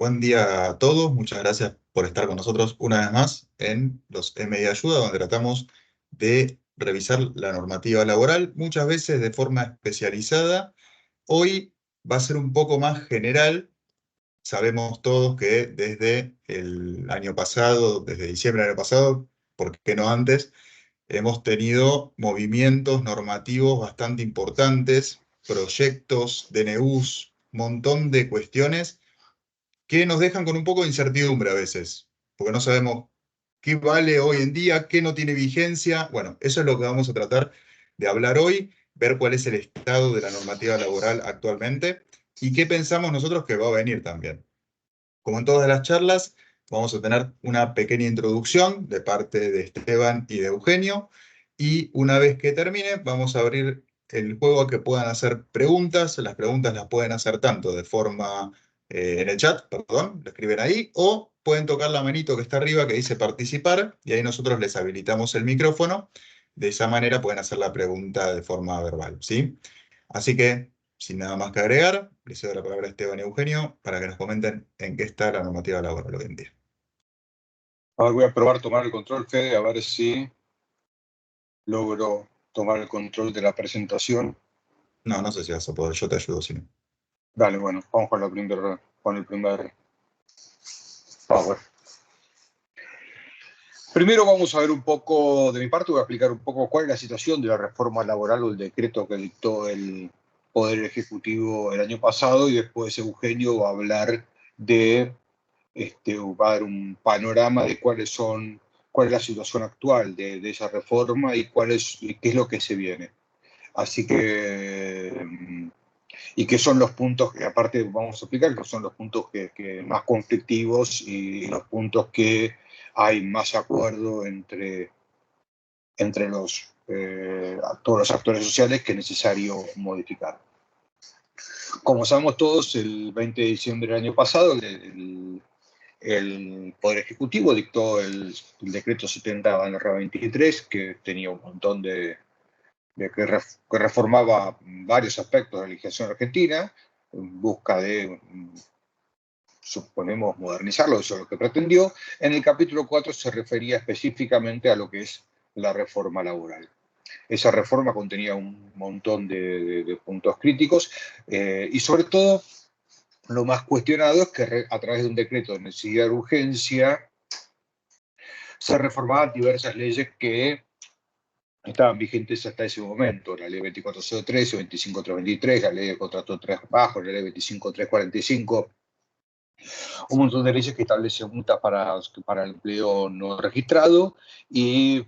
Buen día a todos. Muchas gracias por estar con nosotros una vez más en los M de Ayuda, donde tratamos de revisar la normativa laboral, muchas veces de forma especializada. Hoy va a ser un poco más general. Sabemos todos que desde el año pasado, desde diciembre del año pasado, ¿por qué no antes? Hemos tenido movimientos normativos bastante importantes, proyectos, DNUs, montón de cuestiones que nos dejan con un poco de incertidumbre a veces, porque no sabemos qué vale hoy en día, qué no tiene vigencia. Bueno, eso es lo que vamos a tratar de hablar hoy, ver cuál es el estado de la normativa laboral actualmente y qué pensamos nosotros que va a venir también. Como en todas las charlas, vamos a tener una pequeña introducción de parte de Esteban y de Eugenio, y una vez que termine, vamos a abrir el juego a que puedan hacer preguntas. Las preguntas las pueden hacer tanto de forma en el chat, perdón, lo escriben ahí, o pueden tocar la manito que está arriba que dice participar, y ahí nosotros les habilitamos el micrófono. De esa manera pueden hacer la pregunta de forma verbal, ¿sí? Así que, sin nada más que agregar, les doy la palabra a Esteban y Eugenio para que nos comenten en qué está la normativa laboral hoy en día. A ver, voy a probar tomar el control, Fede, a ver si logro tomar el control de la presentación. No, no sé si vas a poder, yo te ayudo si no. Dale, bueno, vamos con el primer power. Primero vamos a ver un poco, de mi parte voy a explicar un poco cuál es la situación de la reforma laboral o el decreto que dictó el Poder Ejecutivo el año pasado, y después Eugenio va a hablar de, va a dar un panorama de cuál es la situación actual de esa reforma y qué es lo que se viene. Así que, y qué son los puntos que, aparte vamos a explicar, que son los puntos que más conflictivos y los puntos que hay más acuerdo entre todos los actores sociales que es necesario modificar. Como sabemos todos, el 20 de diciembre del año pasado, el Poder Ejecutivo dictó el decreto 70/23, que tenía un montón que reformaba varios aspectos de la legislación argentina, en busca de, suponemos, modernizarlo. Eso es lo que pretendió. En el capítulo 4 se refería específicamente a lo que es la reforma laboral. Esa reforma contenía un montón de puntos críticos, y sobre todo lo más cuestionado es que a través de un decreto de necesidad de urgencia se reformaban diversas leyes que estaban vigentes hasta ese momento: la ley 24013, 25323, la ley de contrato de trabajo, la ley 25345, un montón de leyes que establecen multas para el empleo no registrado y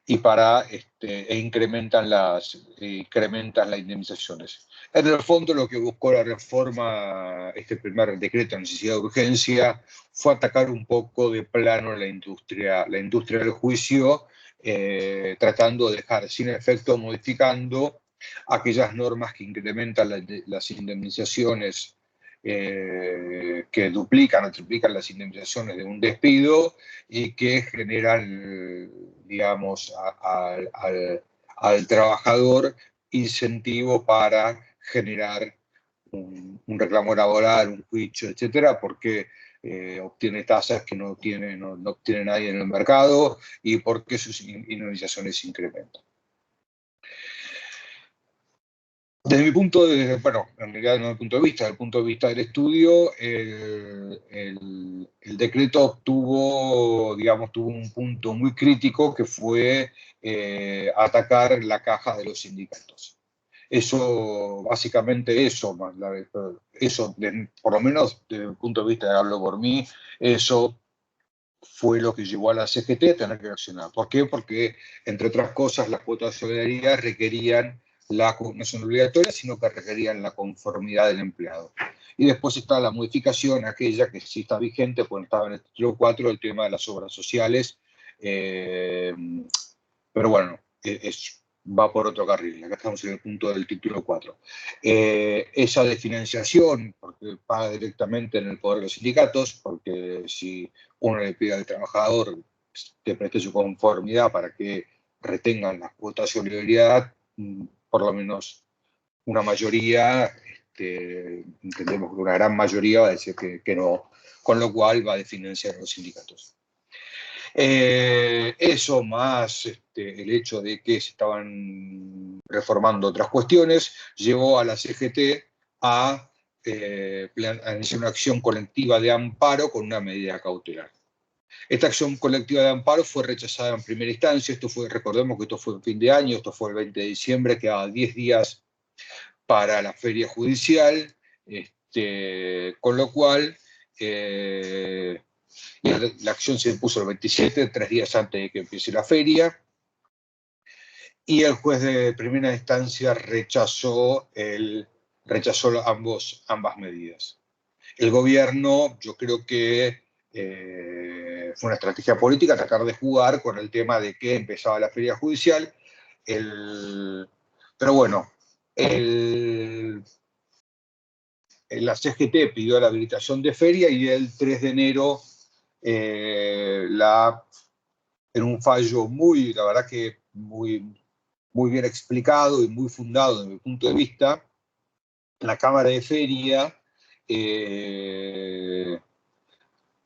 incrementan las indemnizaciones. En el fondo, lo que buscó la reforma, este primer decreto de necesidad de urgencia, fue atacar un poco de plano la industria del juicio, tratando de dejar sin efecto, modificando aquellas normas que incrementan las indemnizaciones, que duplican o triplican las indemnizaciones de un despido y que generan, digamos, al trabajador incentivo para generar un reclamo laboral, un juicio, etcétera, porque obtiene tasas que no obtiene nadie en el mercado y porque sus indemnizaciones se incrementan. Desde mi punto de, bueno, en realidad no desde mi punto de vista, desde el punto de vista del estudio, el decreto tuvo un punto muy crítico, que fue atacar la caja de los sindicatos. Eso, básicamente eso, por lo menos desde mi punto de vista, hablo por mí, eso fue lo que llevó a la CGT a tener que reaccionar. ¿Por qué? Porque, entre otras cosas, las cuotas de solidaridad requerían no son obligatorias, sino que requerían la conformidad del empleado. Y después está la modificación, aquella que sí está vigente, pues estaba en el título 4, el tema de las obras sociales. Pero bueno, va por otro carril. Acá estamos en el punto del título 4. Esa de financiación, porque paga directamente en el poder de los sindicatos, porque si uno le pide al trabajador que preste su conformidad para que retengan las cuotas de solidaridad, por lo menos una mayoría entendemos que una gran mayoría va a decir que no, con lo cual va a financiar a los sindicatos. Eso más el hecho de que se estaban reformando otras cuestiones, llevó a la CGT a iniciar una acción colectiva de amparo con una medida cautelar. Esta acción colectiva de amparo fue rechazada en primera instancia. Recordemos que esto fue en fin de año, esto fue el 20 de diciembre, quedaban 10 días para la feria judicial, con lo cual la acción se impuso el 27, 3 días antes de que empiece la feria, y el juez de primera instancia rechazó ambas medidas. El gobierno, yo creo que fue una estrategia política tratar de jugar con el tema de que empezaba la feria judicial, pero bueno, la CGT pidió la habilitación de feria y el 3 de enero, en un fallo la verdad que muy bien explicado y muy fundado desde mi punto de vista, la Cámara de Feria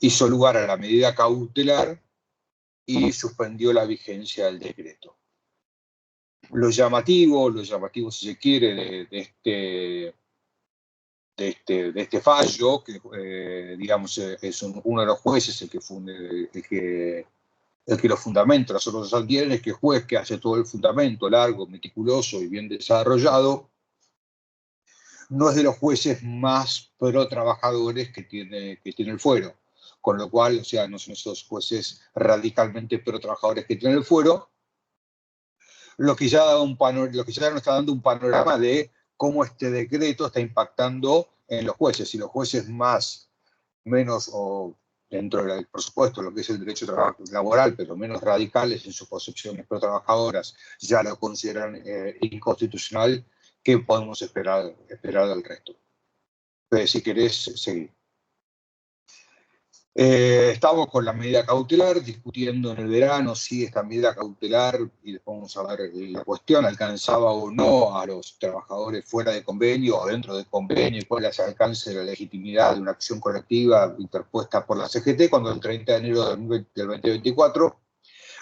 hizo lugar a la medida cautelar y suspendió la vigencia del decreto. Lo llamativo si se quiere, de este fallo, que digamos es uno de los jueces el que lo fundamenta. Nosotros adquieren es que el juez que hace todo el fundamento largo, meticuloso y bien desarrollado, no es de los jueces más pro trabajadores que tiene el fuero. Con lo cual, o sea, no son esos jueces radicalmente pro trabajadores que tiene el fuero, lo que ya nos está dando un panorama de cómo este decreto está impactando en los jueces. Y los jueces menos, o dentro del, por supuesto, lo que es el derecho laboral, pero menos radicales en sus concepciones pro trabajadoras, ya lo consideran inconstitucional. ¿Qué podemos esperar del resto? Pues, si querés seguir. Estamos con la medida cautelar, discutiendo en el verano si esta medida cautelar, y después vamos a ver la cuestión, alcanzaba o no a los trabajadores fuera de convenio o dentro del convenio, y cuál es el alcance de la legitimidad de una acción colectiva interpuesta por la CGT, cuando el 30 de enero del 2024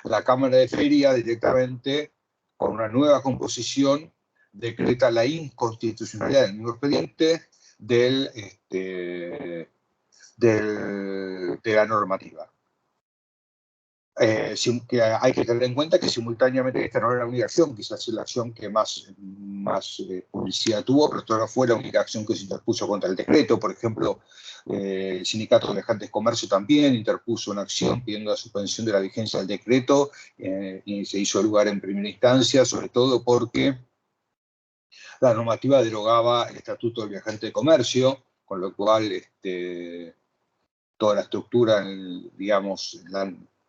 la Cámara de Feria directamente, con una nueva composición, decreta la inconstitucionalidad del mismo expediente de la normativa. Que hay que tener en cuenta que simultáneamente esta no era la única acción, quizás es la acción que más publicidad tuvo, pero esto no fue la única acción que se interpuso contra el decreto. Por ejemplo, el Sindicato de Viajantes Comercio también interpuso una acción pidiendo la suspensión de la vigencia del decreto, y se hizo lugar en primera instancia, sobre todo porque la normativa derogaba el Estatuto del Viajante de Comercio, con lo cual toda la estructura, digamos,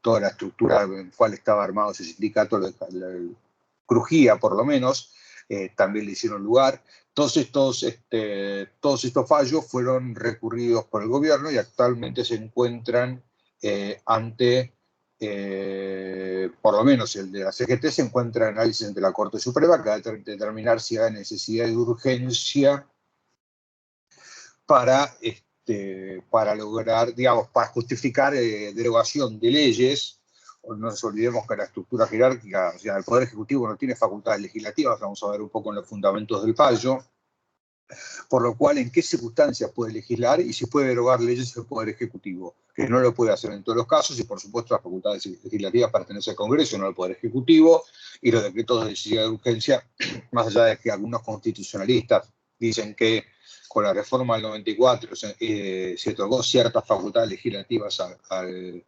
toda la estructura en la cual estaba armado ese sindicato crujía, por lo menos, también le hicieron lugar. Todos estos fallos fueron recurridos por el gobierno y actualmente se encuentran ante, por lo menos el de la CGT, se encuentra en análisis ante la Corte Suprema, que va a determinar si hay necesidad de urgencia para lograr, digamos, para justificar derogación de leyes. No nos olvidemos que la estructura jerárquica, o sea, el Poder Ejecutivo no tiene facultades legislativas, vamos a ver un poco en los fundamentos del fallo, por lo cual en qué circunstancias puede legislar y si puede derogar leyes el Poder Ejecutivo, que no lo puede hacer en todos los casos, y por supuesto las facultades legislativas pertenecen al Congreso, no al Poder Ejecutivo, y los decretos de necesidad de urgencia, más allá de que algunos constitucionalistas dicen que con la reforma del 94 se otorgó ciertas facultades legislativas al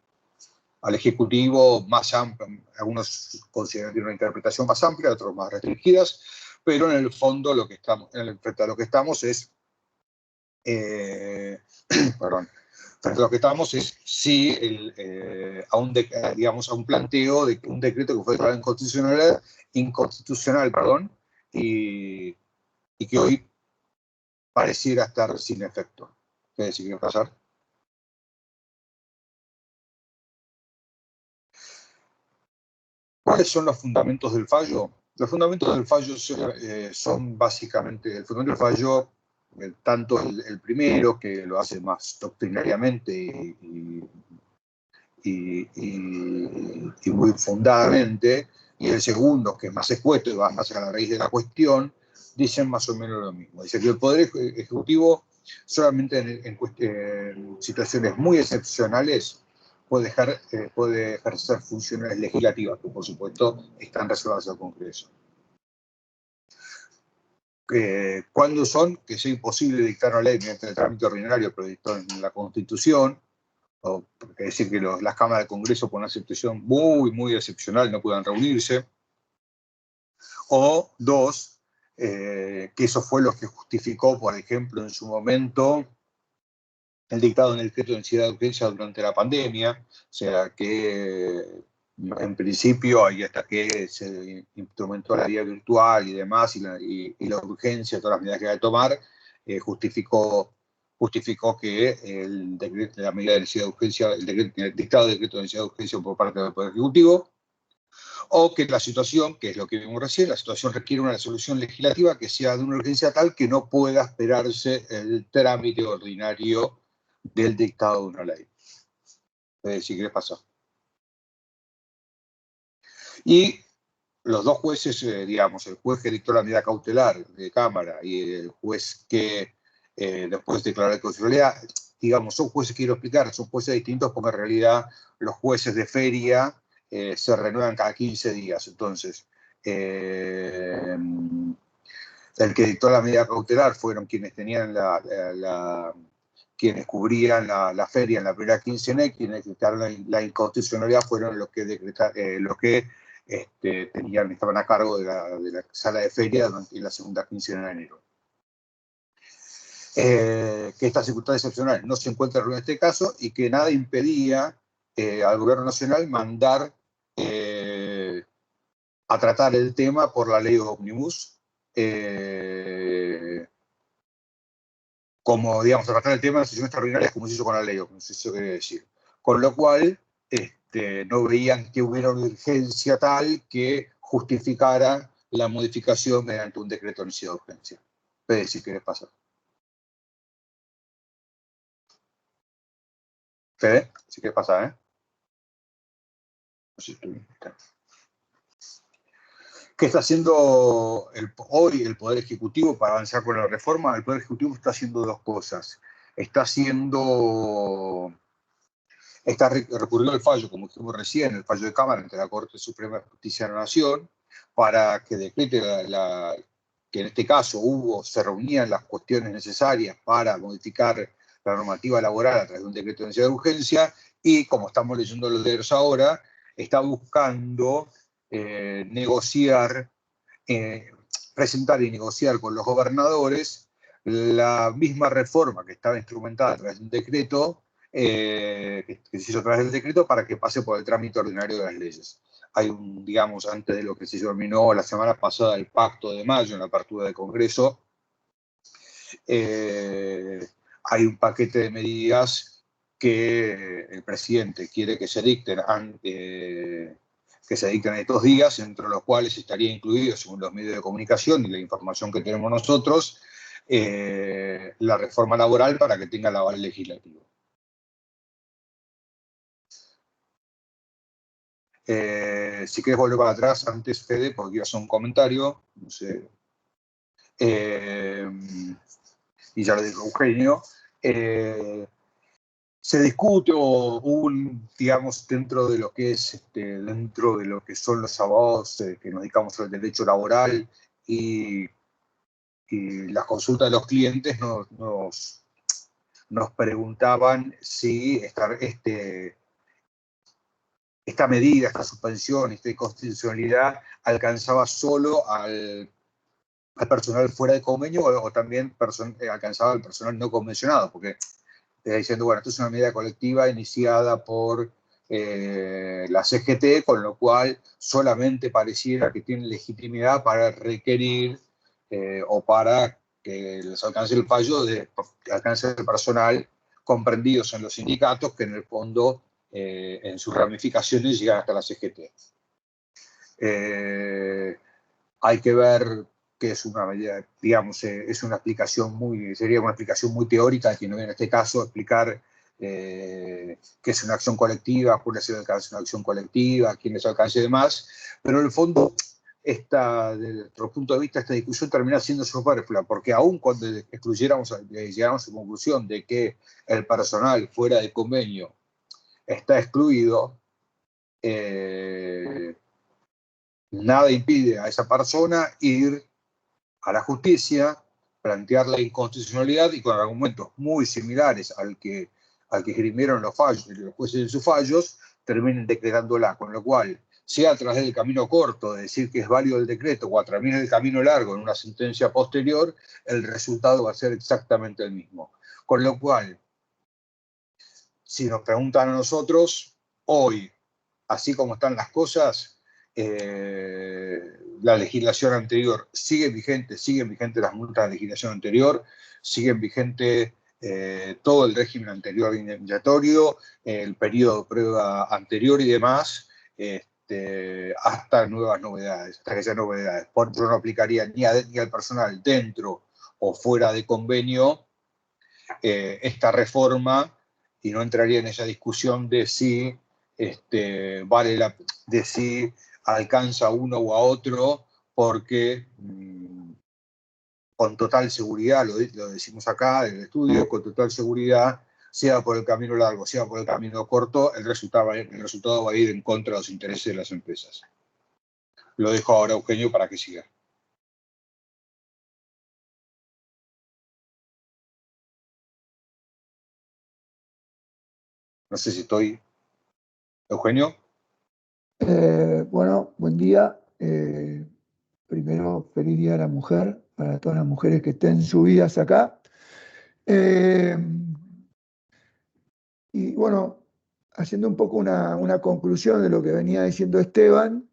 Ejecutivo más amplia. Algunos consideran que tiene una interpretación más amplia, otros más restringidas, pero en el fondo frente a lo que estamos es sí a un planteo de un decreto que fue declarado inconstitucional, y que hoy pareciera estar sin efecto. ¿Qué quiere pasar? ¿Cuáles son los fundamentos del fallo? Los fundamentos del fallo son básicamente, el fundamento del fallo tanto el primero, que lo hace más doctrinariamente y muy fundadamente, y el segundo, que es más escueto y va más a la raíz de la cuestión, dicen más o menos lo mismo. Dice que el Poder Ejecutivo solamente en situaciones muy excepcionales puede ejercer funciones legislativas, que por supuesto están reservadas al Congreso. ¿Cuándo son? Que sea imposible dictar una ley mediante el trámite ordinario previsto en la Constitución, o es decir, que las cámaras del Congreso, por una situación muy, muy excepcional, no puedan reunirse. O dos, que eso fue lo que justificó, por ejemplo, en su momento, el dictado en el decreto de necesidad de urgencia durante la pandemia, o sea que en principio, y hasta que se instrumentó la vía virtual y demás, y la urgencia, todas las medidas que hay que tomar, justificó que el decreto, la medida de necesidad de urgencia, el dictado de decreto de necesidad de urgencia por parte del Poder Ejecutivo, o que la situación, que es lo que vimos recién, la situación requiere una resolución legislativa que sea de una urgencia tal que no pueda esperarse el trámite ordinario del dictado de una ley. Es decir, ¿qué pasó? Y los dos jueces, digamos, el juez que dictó la medida cautelar de Cámara y el juez que después declaró la constitucionalidad, digamos, son jueces, quiero explicar, son jueces distintos porque en realidad los jueces de feria se renuevan cada 15 días. Entonces, el que dictó la medida cautelar fueron quienes tenían quienes cubrían la feria en la primera quincena, y quienes dictaron la inconstitucionalidad fueron los que estaban a cargo de la sala de feria en la segunda quincena de enero. Que estas circunstancias excepcionales no se encuentran en este caso y que nada impedía al gobierno nacional mandar a tratar el tema por la ley ómnibus, como, digamos, a tratar el tema de las sesiones extraordinarias como se hizo con la ley ómnibus, eso quiere decir. Con lo cual, no veían que hubiera una urgencia tal que justificara la modificación mediante un decreto de necesidad de urgencia. Fede, si querés pasar. Fede, si querés pasar, ¿eh? No sé si estoy bien. ¿Qué está haciendo hoy el Poder Ejecutivo para avanzar con la reforma? El Poder Ejecutivo está haciendo dos cosas. Está recurriendo al fallo, como dijimos recién, el fallo de Cámara ante la Corte Suprema de Justicia de la Nación, para que decrete que en este caso se reunían las cuestiones necesarias para modificar la normativa laboral a través de un decreto de necesidad de urgencia, y como estamos leyendo los diarios ahora, está buscando presentar y negociar con los gobernadores la misma reforma que estaba instrumentada a través de un decreto, que se hizo a través del decreto, para que pase por el trámite ordinario de las leyes. Hay digamos, antes de lo que se terminó la semana pasada, el pacto de mayo en la apertura del Congreso, hay un paquete de medidas que el presidente quiere que se dicten estos días, entre los cuales estaría incluido, según los medios de comunicación y la información que tenemos nosotros, la reforma laboral para que tenga el aval legislativo. Si quieres volver para atrás, antes, Fede, porque quiero hacer un comentario, no sé, y ya lo dijo Eugenio, se discute digamos, dentro de lo que son los abogados que nos dedicamos al derecho laboral y las consultas de los clientes, nos preguntaban si esta medida, esta suspensión, esta inconstitucionalidad alcanzaba solo al personal fuera de convenio, o también alcanzaba al personal no convencionado, porque te está diciendo, bueno, esto es una medida colectiva iniciada por la CGT, con lo cual solamente pareciera que tiene legitimidad para requerir o para que les alcance el fallo que alcance el personal comprendidos en los sindicatos, que en el fondo, en sus ramificaciones, llegan hasta la CGT. Hay que ver que es una, digamos, es una explicación sería una explicación muy teórica, que no en este caso explicar qué es una acción colectiva, cuál es el alcance de una acción colectiva, quién es el alcance y demás, pero en el fondo, desde nuestro punto de vista, esta discusión termina siendo superflua, porque aún cuando llegamos a la conclusión de que el personal fuera de convenio está excluido, nada impide a esa persona ir a la justicia, plantear la inconstitucionalidad y con argumentos muy similares al que esgrimieron los jueces en sus fallos, terminen decretándola, con lo cual, sea a través del camino corto, de decir que es válido el decreto, o a través del camino largo, en una sentencia posterior, el resultado va a ser exactamente el mismo. Con lo cual, si nos preguntan a nosotros, hoy, así como están las cosas, la legislación anterior siguen vigentes las multas de legislación anterior, siguen vigentes todo el régimen anterior indemnizatorio, el periodo de prueba anterior y demás, hasta nuevas novedades, hasta que sean novedades. Por eso no aplicaría ni al personal dentro o fuera de convenio esta reforma, y no entraría en esa discusión de si de si alcanza a uno o a otro, porque con total seguridad, lo decimos acá en el estudio, con total seguridad, sea por el camino largo, sea por el camino corto, el resultado va a ir en contra de los intereses de las empresas. Lo dejo ahora a Eugenio para que siga. No sé si estoy... ¿Eugenio? Bueno, buen día. Primero, feliz Día de la Mujer para todas las mujeres que estén subidas acá. Y bueno, haciendo un poco una conclusión de lo que venía diciendo Esteban,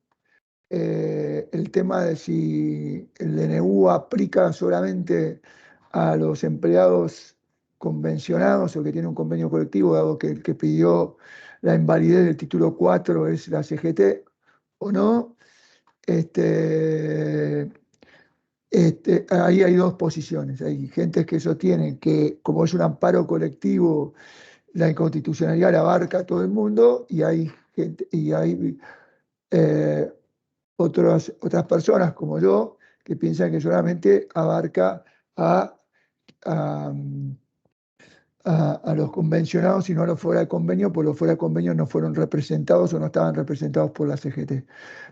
el tema de si el DNU aplica solamente a los empleados convencionados o que tienen un convenio colectivo, dado que el que pidió la invalidez del título 4 es la CGT o no. Ahí hay dos posiciones. Hay gente que sostiene que, como es un amparo colectivo, la inconstitucionalidad la abarca a todo el mundo, y hay eh, otras personas como yo que piensan que solamente abarca a, a, a los convencionados y no a los fuera de convenio, porque los fuera de convenio no fueron representados o no estaban representados por la CGT.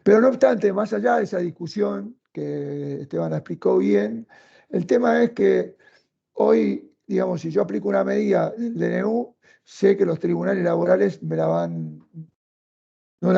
Pero no obstante, más allá de esa discusión, que Esteban la explicó bien, el tema es que hoy, digamos, si yo aplico una medida del DNU, sé que los tribunales laborales no la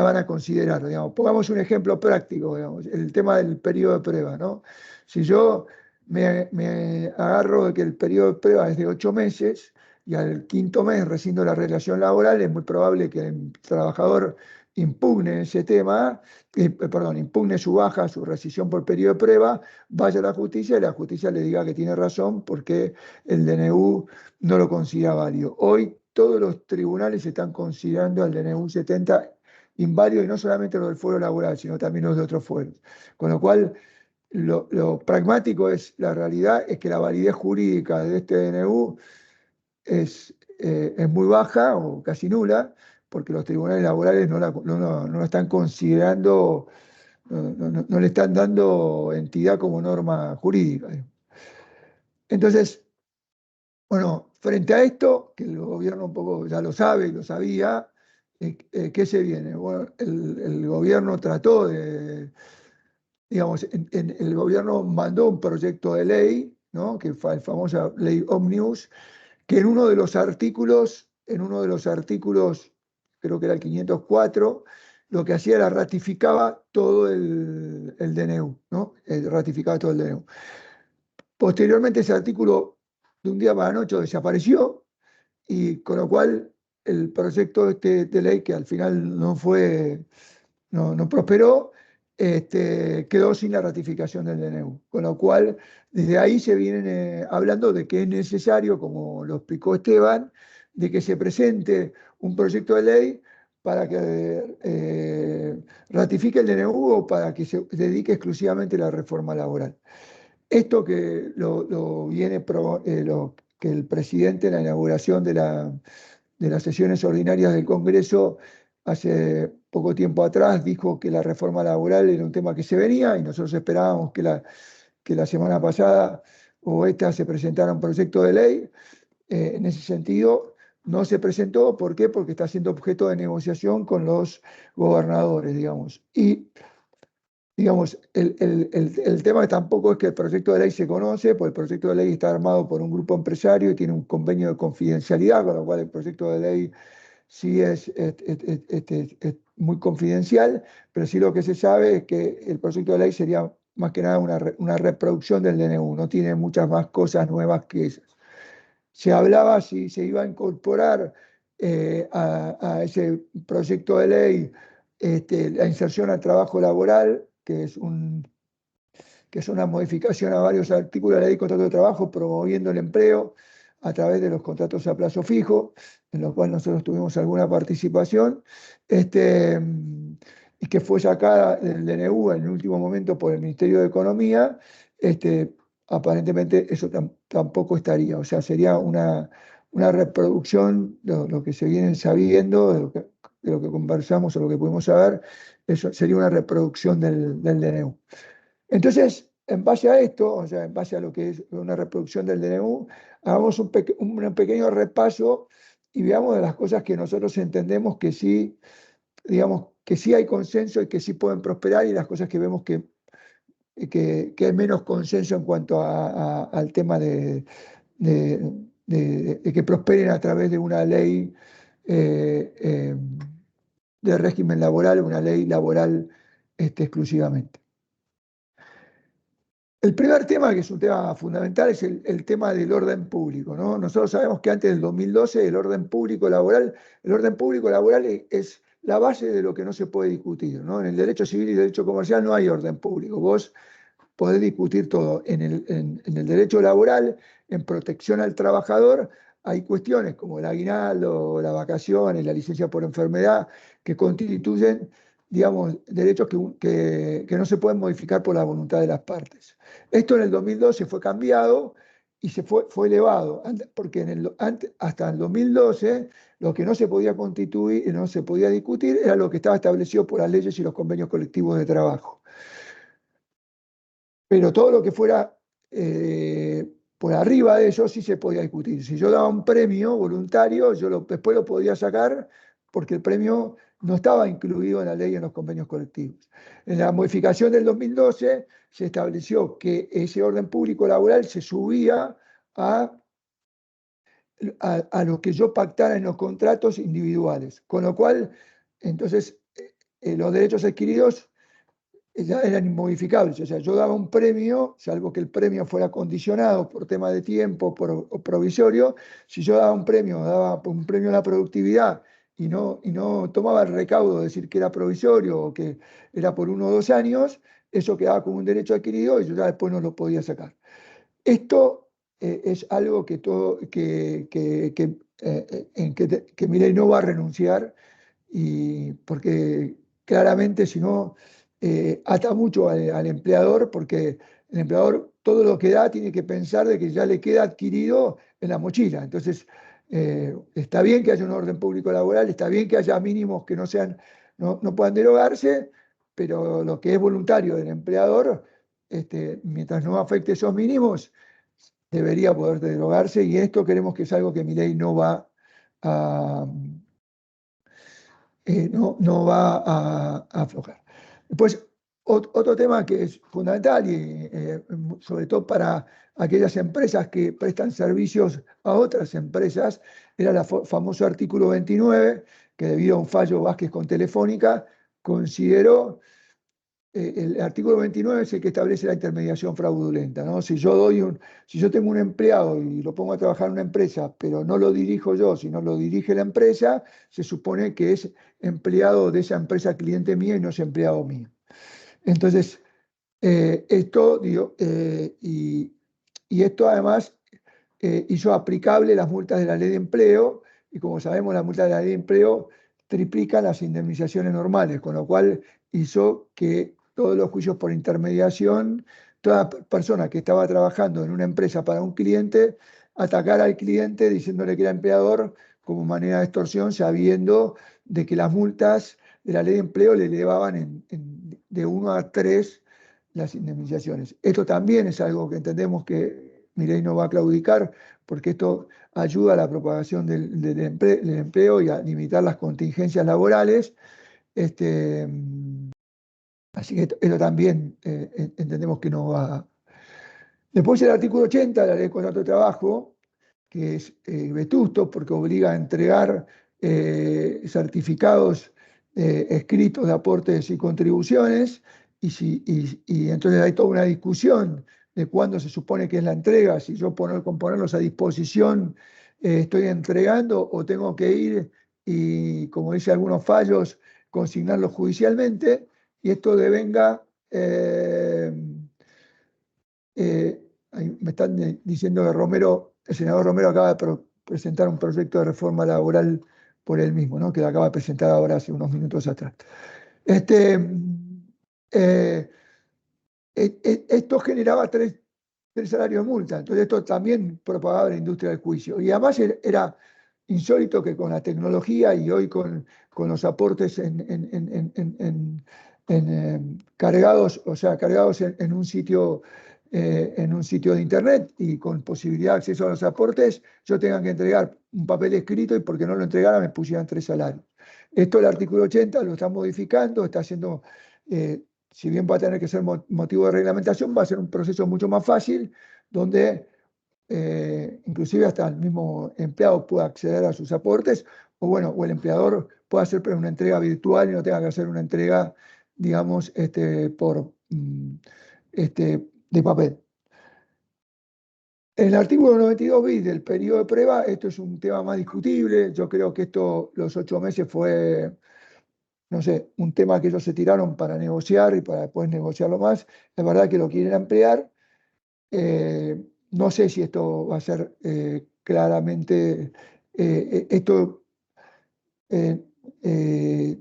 van a considerar, digamos. Pongamos un ejemplo práctico, digamos, el tema del periodo de prueba, ¿no? Si yo me agarro de que el periodo de prueba es de 8 meses y al quinto mes rescindo la relación laboral, es muy probable que el trabajador impugne ese tema, impugne su baja, su rescisión por periodo de prueba, vaya a la justicia y la justicia le diga que tiene razón porque el DNU no lo considera válido. Hoy todos los tribunales están considerando al DNU 70 inválido, y no solamente los del fuero laboral, sino también los de otros fueros. Con lo cual, lo pragmático es, la realidad es que la validez jurídica de este DNU es muy baja o casi nula, porque los tribunales laborales no la están considerando, no le están dando entidad como norma jurídica. Entonces, bueno, frente a esto, que el gobierno un poco ya lo sabe y lo sabía, ¿qué se viene? Bueno, el gobierno trató de, digamos, el gobierno mandó un proyecto de ley, ¿no? Que fue la famosa ley Omnibus, que en uno de los artículos, creo que era el 504, lo que hacía era ratificaba todo el DNU, ¿no? Ratificaba todo el DNU. Posteriormente ese artículo de un día para la noche desapareció, y con lo cual el proyecto de ley, que al final no prosperó, quedó sin la ratificación del DNU. Con lo cual, desde ahí se viene hablando de que es necesario, como lo explicó Esteban, de que se presente un proyecto de ley para que ratifique el DNU o para que se dedique exclusivamente a la reforma laboral. Esto que que el presidente en la inauguración de las sesiones ordinarias del Congreso hace poco tiempo atrás dijo que la reforma laboral era un tema que se venía y nosotros esperábamos que la semana pasada o esta se presentara un proyecto de ley. En ese sentido, no se presentó. ¿Por qué? Porque está siendo objeto de negociación con los gobernadores, digamos. Y, digamos, el tema tampoco es que el proyecto de ley se conoce, porque el proyecto de ley está armado por un grupo empresario y tiene un convenio de confidencialidad, con lo cual el proyecto de ley sí es muy confidencial, pero sí lo que se sabe es que el proyecto de ley sería más que nada una reproducción del DNU, no tiene muchas más cosas nuevas que esas. Se hablaba si se iba a incorporar a ese proyecto de ley la inserción al trabajo laboral, que es una modificación a varios artículos de la ley de contrato de trabajo, promoviendo el empleo a través de los contratos a plazo fijo, en los cuales nosotros tuvimos alguna participación, y que fue sacada del DNU en el último momento por el Ministerio de Economía. Aparentemente eso tampoco estaría, o sea, sería una reproducción de lo que se viene sabiendo, de lo que conversamos o lo que pudimos saber, eso sería una reproducción del DNU. Entonces, en base a esto, o sea, en base a lo que es una reproducción del DNU, hagamos un pequeño repaso y veamos de las cosas que nosotros entendemos que sí, digamos, que sí hay consenso y que sí pueden prosperar, y las cosas que vemos que hay menos consenso en cuanto al tema de que prosperen a través de una ley de régimen laboral, una ley laboral exclusivamente. El primer tema, que es un tema fundamental, es el tema del orden público, ¿no? Nosotros sabemos que antes del 2012 el orden público laboral es la base de lo que no se puede discutir, ¿no? En el derecho civil y derecho comercial no hay orden público. Vos podés discutir todo. En el derecho laboral, en protección al trabajador, hay cuestiones como el aguinaldo, las vacaciones, la licencia por enfermedad, que constituyen, digamos, derechos que no se pueden modificar por la voluntad de las partes. Esto en el 2012 fue cambiado y fue elevado, porque hasta el 2012 lo que no se podía constituir y no se podía discutir era lo que estaba establecido por las leyes y los convenios colectivos de trabajo. Pero todo lo que fuera por arriba de eso sí se podía discutir. Si yo daba un premio voluntario, después lo podía sacar porque el premio no estaba incluido en la ley y en los convenios colectivos. En la modificación del 2012 se estableció que ese orden público laboral se subía a lo que yo pactara en los contratos individuales, con lo cual, entonces, los derechos adquiridos ya eran inmodificables. O sea, yo daba un premio, salvo que el premio fuera condicionado por tema de tiempo o provisorio. Si yo daba un premio a la productividad y no tomaba el recaudo de decir que era provisorio o que era por 1 o 2 años, eso quedaba como un derecho adquirido y yo ya después no lo podía sacar. Esto es algo que Milei no va a renunciar, porque claramente si no ata mucho al empleador, porque el empleador todo lo que da tiene que pensar de que ya le queda adquirido en la mochila. Entonces, está bien que haya un orden público laboral, está bien que haya mínimos que no puedan derogarse, pero lo que es voluntario del empleador, mientras no afecte esos mínimos, debería poder derogarse, y esto queremos que es algo que Milei no va a aflojar. Después, otro tema que es fundamental, y sobre todo para aquellas empresas que prestan servicios a otras empresas, era el famoso artículo 29, que debido a un fallo Vázquez con Telefónica, consideró. El artículo 29 es el que establece la intermediación fraudulenta, ¿no? Si yo tengo un empleado y lo pongo a trabajar en una empresa, pero no lo dirijo yo, sino lo dirige la empresa, se supone que es empleado de esa empresa cliente mía y no es empleado mío. Entonces, esto, y esto además hizo aplicable las multas de la ley de empleo, y como sabemos, las multas de la ley de empleo triplican las indemnizaciones normales, con lo cual hizo que todos los juicios por intermediación, toda persona que estaba trabajando en una empresa para un cliente, atacara al cliente diciéndole que era empleador como manera de extorsión, sabiendo de que las multas de la ley de empleo le elevaban de 1 a 3 las indemnizaciones. Esto también es algo que entendemos que Milei no va a claudicar, porque esto ayuda a la propagación del empleo y a limitar las contingencias laborales. Así que esto también entendemos que no va. Después el artículo 80 de la Ley de Contrato de Trabajo, que es vetusto porque obliga a entregar certificados escritos de aportes y contribuciones, y entonces hay toda una discusión de cuándo se supone que es la entrega, si yo con ponerlos a disposición estoy entregando o tengo que ir y, como dice algunos fallos, consignarlos judicialmente, y esto devenga... me están diciendo que el senador Romero acaba de presentar un proyecto de reforma laboral por él mismo, ¿no? Que lo acaba de presentar ahora hace unos minutos atrás. Esto generaba tres salarios de multa, entonces esto también propagaba la industria del juicio. Y además era insólito que con la tecnología y hoy con los aportes cargados, o sea, cargados en un sitio de internet y con posibilidad de acceso a los aportes, yo tenga que entregar un papel escrito y porque no lo entregara me pusieran 3 salarios. Esto el artículo 80 lo está modificando, está haciendo, si bien va a tener que ser motivo de reglamentación, va a ser un proceso mucho más fácil, donde inclusive hasta el mismo empleado pueda acceder a sus aportes, o bueno, o el empleador pueda hacer una entrega virtual y no tenga que hacer una entrega, digamos, de papel. En el artículo 92 bis del periodo de prueba, esto es un tema más discutible. Yo creo que los 8 meses fue, no sé, un tema que ellos se tiraron para negociar y para después negociarlo más. Es verdad que lo quieren ampliar. No sé si esto va a ser claramente,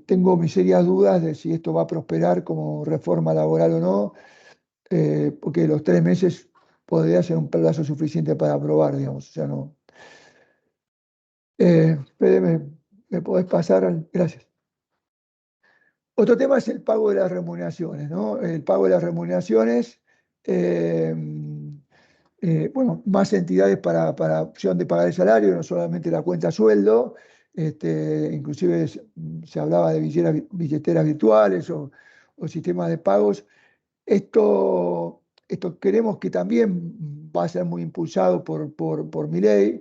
tengo mis serias dudas de si esto va a prosperar como reforma laboral o no, porque los 3 meses podría ser un plazo suficiente para aprobar, digamos. O sea, no. Fede, ¿me podés pasar? Gracias. Otro tema es el pago de las remuneraciones, ¿no? El pago de las remuneraciones, bueno, más entidades para opción de pagar el salario, no solamente la cuenta sueldo, inclusive se hablaba de billeteras virtuales o sistemas de pagos. Esto queremos que también va a ser muy impulsado por Milei.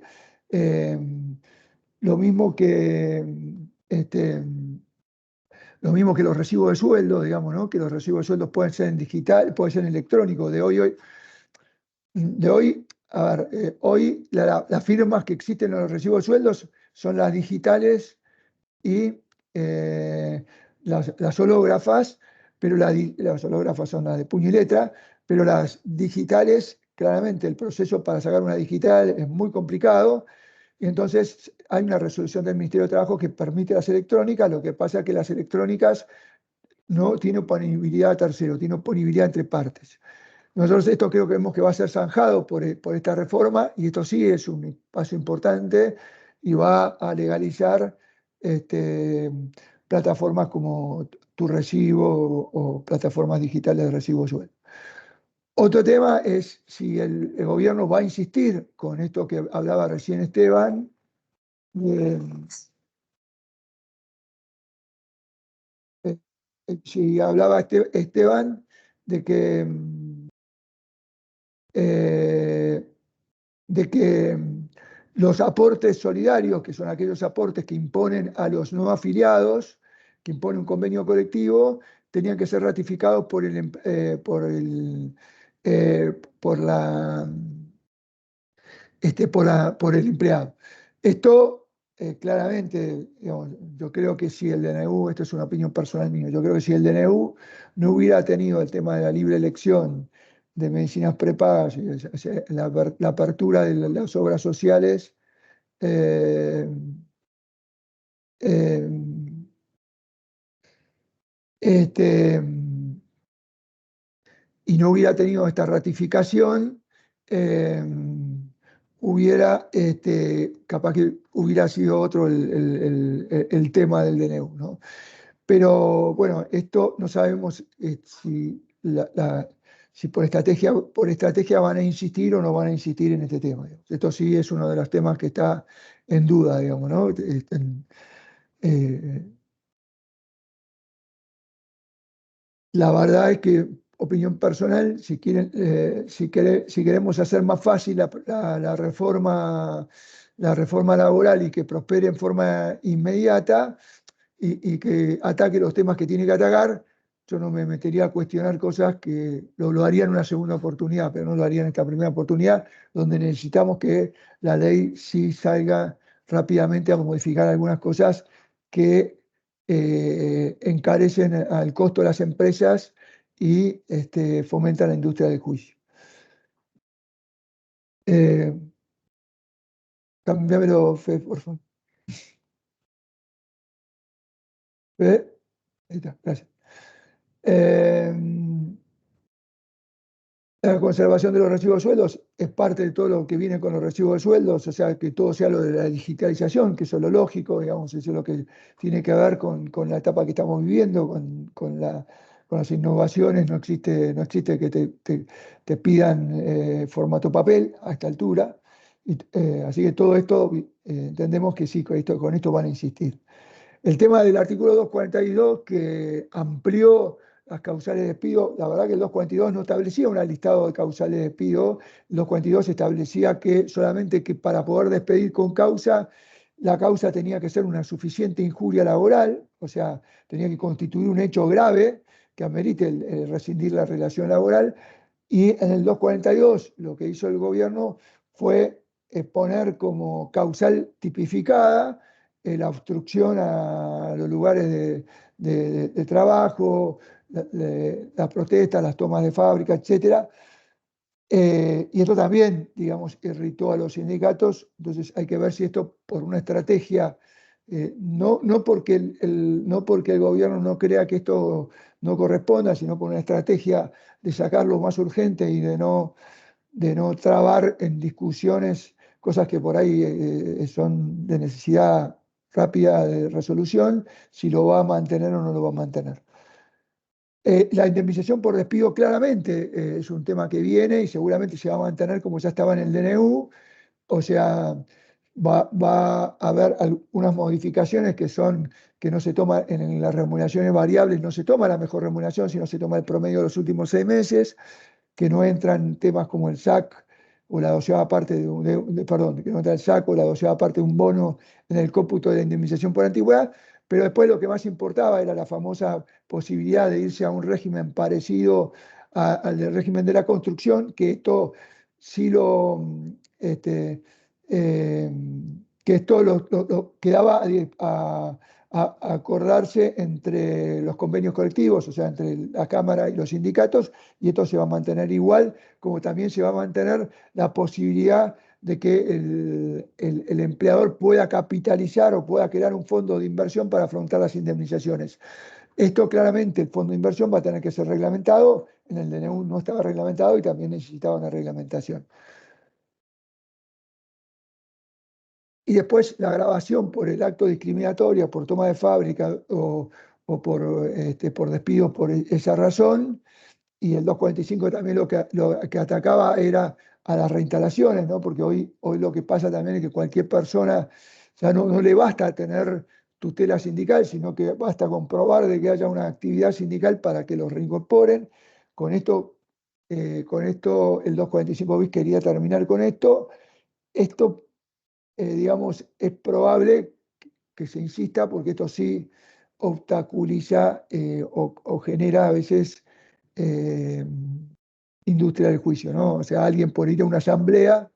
Lo mismo que lo mismo que los recibos de sueldo, digamos, ¿no? Que los recibos de sueldo pueden ser en digital, pueden ser en electrónico. A ver, hoy las firmas que existen en los recibos de sueldos son las digitales y las hológrafas, pero las hológrafas son las de puño y letra, pero las digitales, claramente el proceso para sacar una digital es muy complicado, y entonces hay una resolución del Ministerio de Trabajo que permite las electrónicas. Lo que pasa es que las electrónicas no tienen oponibilidad a tercero, tienen oponibilidad entre partes. Nosotros esto creo que vemos que va a ser zanjado por esta reforma, y esto sí es un paso importante y va a legalizar plataformas como Tu Recibo o plataformas digitales de recibo sueldo. Otro tema es si el gobierno va a insistir con esto que hablaba recién Esteban, si hablaba Esteban de que los aportes solidarios, que son aquellos aportes que imponen a los no afiliados, que impone un convenio colectivo, tenían que ser ratificados por el empleado. Esto claramente, digamos, yo creo que si el DNU, esto es una opinión personal mía, yo creo que si el DNU no hubiera tenido el tema de la libre elección de medicinas prepagas, la apertura de las obras sociales, este, y no hubiera tenido esta ratificación, hubiera, capaz que hubiera sido otro el tema del DNU, ¿no? Pero bueno, esto no sabemos si por estrategia van a insistir o no van a insistir en este tema, digamos. Esto sí es uno de los temas que está en duda, digamos, ¿no? Eh, la verdad es que, opinión personal, si queremos hacer más fácil la reforma laboral y que prospere en forma inmediata, y que ataque los temas que tiene que atacar, yo no me metería a cuestionar cosas que lo haría en una segunda oportunidad, pero no lo haría en esta primera oportunidad, donde necesitamos que la ley sí salga rápidamente a modificar algunas cosas que encarecen al costo de las empresas y fomentan la industria del juicio. Cámbiamelo, Fe, por favor. Fe, ahí está, gracias. La conservación de los recibos de sueldos es parte de todo lo que viene con los recibos de sueldos, o sea, que todo sea lo de la digitalización, que eso es lo lógico, digamos, eso es lo que tiene que ver con la etapa que estamos viviendo, con las innovaciones. No existe que te pidan formato papel a esta altura. Así que todo esto entendemos que sí, con esto van a insistir. El tema del artículo 242, que amplió las causales de despido, la verdad que el 242 no establecía un listado de causales de despido. El 242 establecía que solamente que para poder despedir con causa, la causa tenía que ser una suficiente injuria laboral, o sea, tenía que constituir un hecho grave que amerite el rescindir la relación laboral. Y en el 242 lo que hizo el gobierno fue poner como causal tipificada la obstrucción a los lugares de trabajo, las protestas, las tomas de fábrica, etc. Y esto también, digamos, irritó a los sindicatos. Entonces hay que ver si esto por una estrategia, no porque el gobierno no crea que esto no corresponda, sino por una estrategia de sacar lo más urgente y de no trabar en discusiones cosas que por ahí son de necesidad rápida de resolución, si lo va a mantener o no lo va a mantener. La indemnización por despido claramente es un tema que viene y seguramente se va a mantener como ya estaba en el DNU, o sea, va a haber algunas modificaciones que no se toma en las remuneraciones variables, no se toma la mejor remuneración, sino se toma el promedio de los últimos 6 meses, que no entran temas como el SAC o la 12ª parte perdón, que no entra el SAC o la 12ª parte de un bono en el cómputo de la indemnización por antigüedad, pero después lo que más importaba era la famosa posibilidad de irse a un régimen parecido al del régimen de la construcción, que esto sí eh, quedaba a acordarse entre los convenios colectivos, o sea, entre la Cámara y los sindicatos, y esto se va a mantener igual, como también se va a mantener la posibilidad de que el empleador pueda capitalizar o pueda crear un fondo de inversión para afrontar las indemnizaciones. Esto claramente, el fondo de inversión va a tener que ser reglamentado. En el DNU no estaba reglamentado y también necesitaba una reglamentación. Y después la grabación por el acto discriminatorio, por toma de fábrica o por despido por esa razón. Y el 245 también lo que atacaba era a las reinstalaciones, ¿no? Porque hoy lo que pasa también es que cualquier persona ya no le basta tener tutela sindical, sino que basta comprobar de que haya una actividad sindical para que los reincorporen. Con esto el 245 bis quería terminar con esto. Esto, digamos, es probable que se insista porque esto sí obstaculiza o genera a veces industria del juicio, ¿no? O sea, alguien por ir a una asamblea,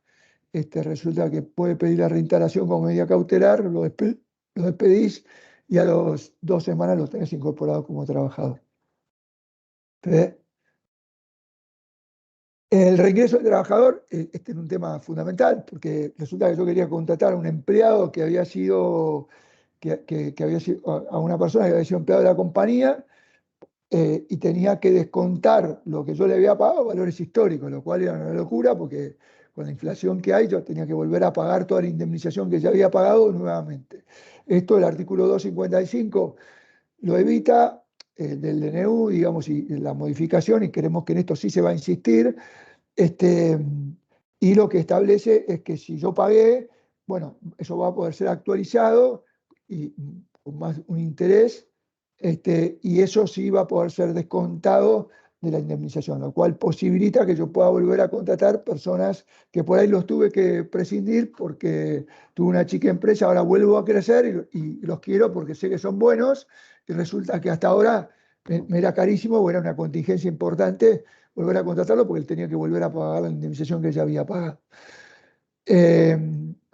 resulta que puede pedir la reinstalación como medida cautelar, lo despedís y a las 2 semanas lo tenés incorporado como trabajador. ¿Ves? El reingreso del trabajador, este es un tema fundamental, porque resulta que yo quería contratar a un empleado que había sido, a una persona que había sido empleado de la compañía, y tenía que descontar lo que yo le había pagado, valores históricos, lo cual era una locura porque con la inflación que hay yo tenía que volver a pagar toda la indemnización que ya había pagado nuevamente. Esto el artículo 255 lo evita del DNU, digamos, y la modificación, y creemos que en esto sí se va a insistir, y lo que establece es que si yo pagué, bueno, eso va a poder ser actualizado y con más un interés, y eso sí va a poder ser descontado de la indemnización, lo cual posibilita que yo pueda volver a contratar personas que por ahí los tuve que prescindir porque tuve una chica empresa, ahora vuelvo a crecer y los quiero porque sé que son buenos, y resulta que hasta ahora me era carísimo o era una contingencia importante volver a contratarlo porque él tenía que volver a pagar la indemnización que ya había pagado. Eh,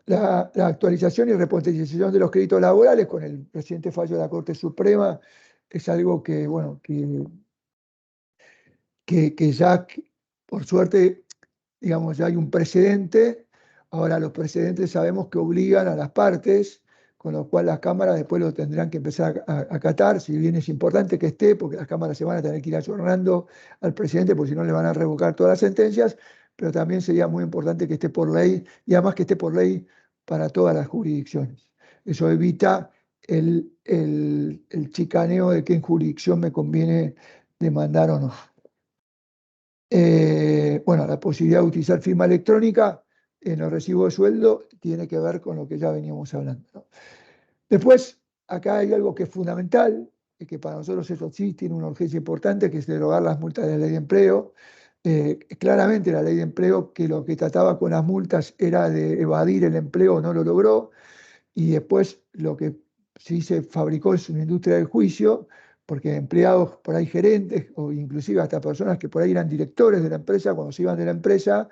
la actualización y repotenciación de los créditos laborales con el reciente fallo de la Corte Suprema es algo que, bueno, que ya, por suerte, digamos, ya hay un precedente. Ahora los precedentes sabemos que obligan a las partes, con lo cual las cámaras después lo tendrán que empezar a acatar, si bien es importante que esté, porque las cámaras se van a tener que ir ayornando al presidente, porque si no le van a revocar todas las sentencias, pero también sería muy importante que esté por ley, y además que esté por ley para todas las jurisdicciones. Eso evita el chicaneo de qué jurisdicción me conviene demandar o no. Bueno, la posibilidad de utilizar firma electrónica en los recibos de sueldo tiene que ver con lo que ya veníamos hablando, ¿no? Después, acá hay algo que es fundamental, y que para nosotros eso sí tiene una urgencia importante, que es derogar las multas de la ley de empleo. Claramente la ley de empleo, que lo que trataba con las multas era de evadir el empleo, no lo logró, y después lo que sí se fabricó es una industria del juicio, porque empleados por ahí gerentes o inclusive hasta personas que por ahí eran directores de la empresa, cuando se iban de la empresa,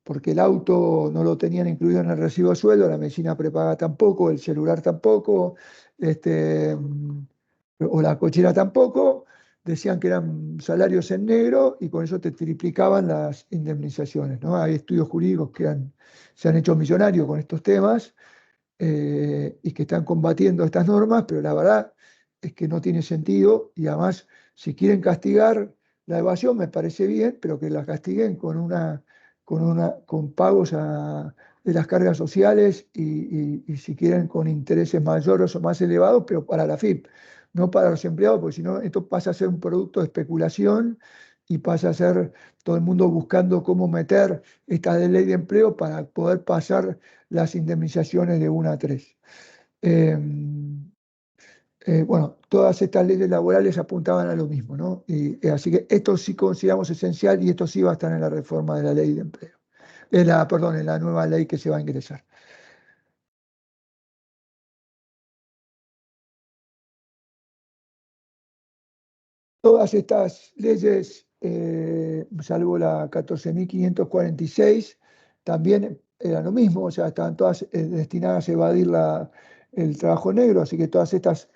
porque el auto no lo tenían incluido en el recibo de sueldo, la medicina prepaga tampoco, el celular tampoco, o la cochera tampoco, decían que eran salarios en negro y con eso te triplicaban las indemnizaciones, ¿no? Hay estudios jurídicos que se han hecho millonarios con estos temas, y que están combatiendo estas normas, pero la verdad es que no tiene sentido, y además si quieren castigar la evasión me parece bien, pero que la castiguen con pagos de las cargas sociales y si quieren con intereses mayores o más elevados, pero para la FIP, no para los empleados, porque si no esto pasa a ser un producto de especulación y pasa a ser todo el mundo buscando cómo meter esta ley de empleo para poder pasar las indemnizaciones de 1 a 3. Bueno, todas estas leyes laborales apuntaban a lo mismo, ¿no? Así que esto sí consideramos esencial y esto sí va a estar en la reforma de la ley de empleo. Perdón, en la nueva ley que se va a ingresar. Todas estas leyes, salvo la 14.546, también eran lo mismo, o sea, estaban todas destinadas a evadir el trabajo negro, así que todas estas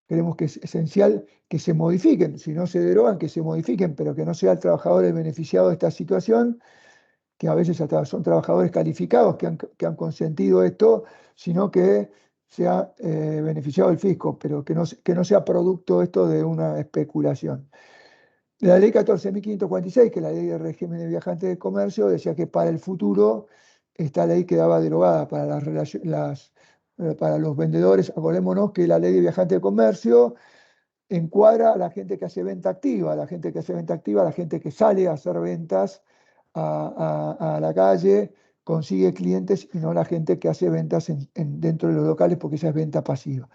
creemos que es esencial que se modifiquen, si no se derogan, que se modifiquen, pero que no sea el trabajador el beneficiado de esta situación, que a veces hasta son trabajadores calificados que han consentido esto, sino que sea beneficiado el fisco, pero que no sea producto esto de una especulación. La ley 14.546, que es la ley de régimen de viajantes de comercio, decía que para el futuro esta ley quedaba derogada para para los vendedores. Acordémonos que la ley de viajantes de comercio encuadra a la gente que hace venta activa, la gente que hace venta activa, la gente que sale a hacer ventas a la calle, consigue clientes y no la gente que hace ventas dentro de los locales, porque esa es venta pasiva.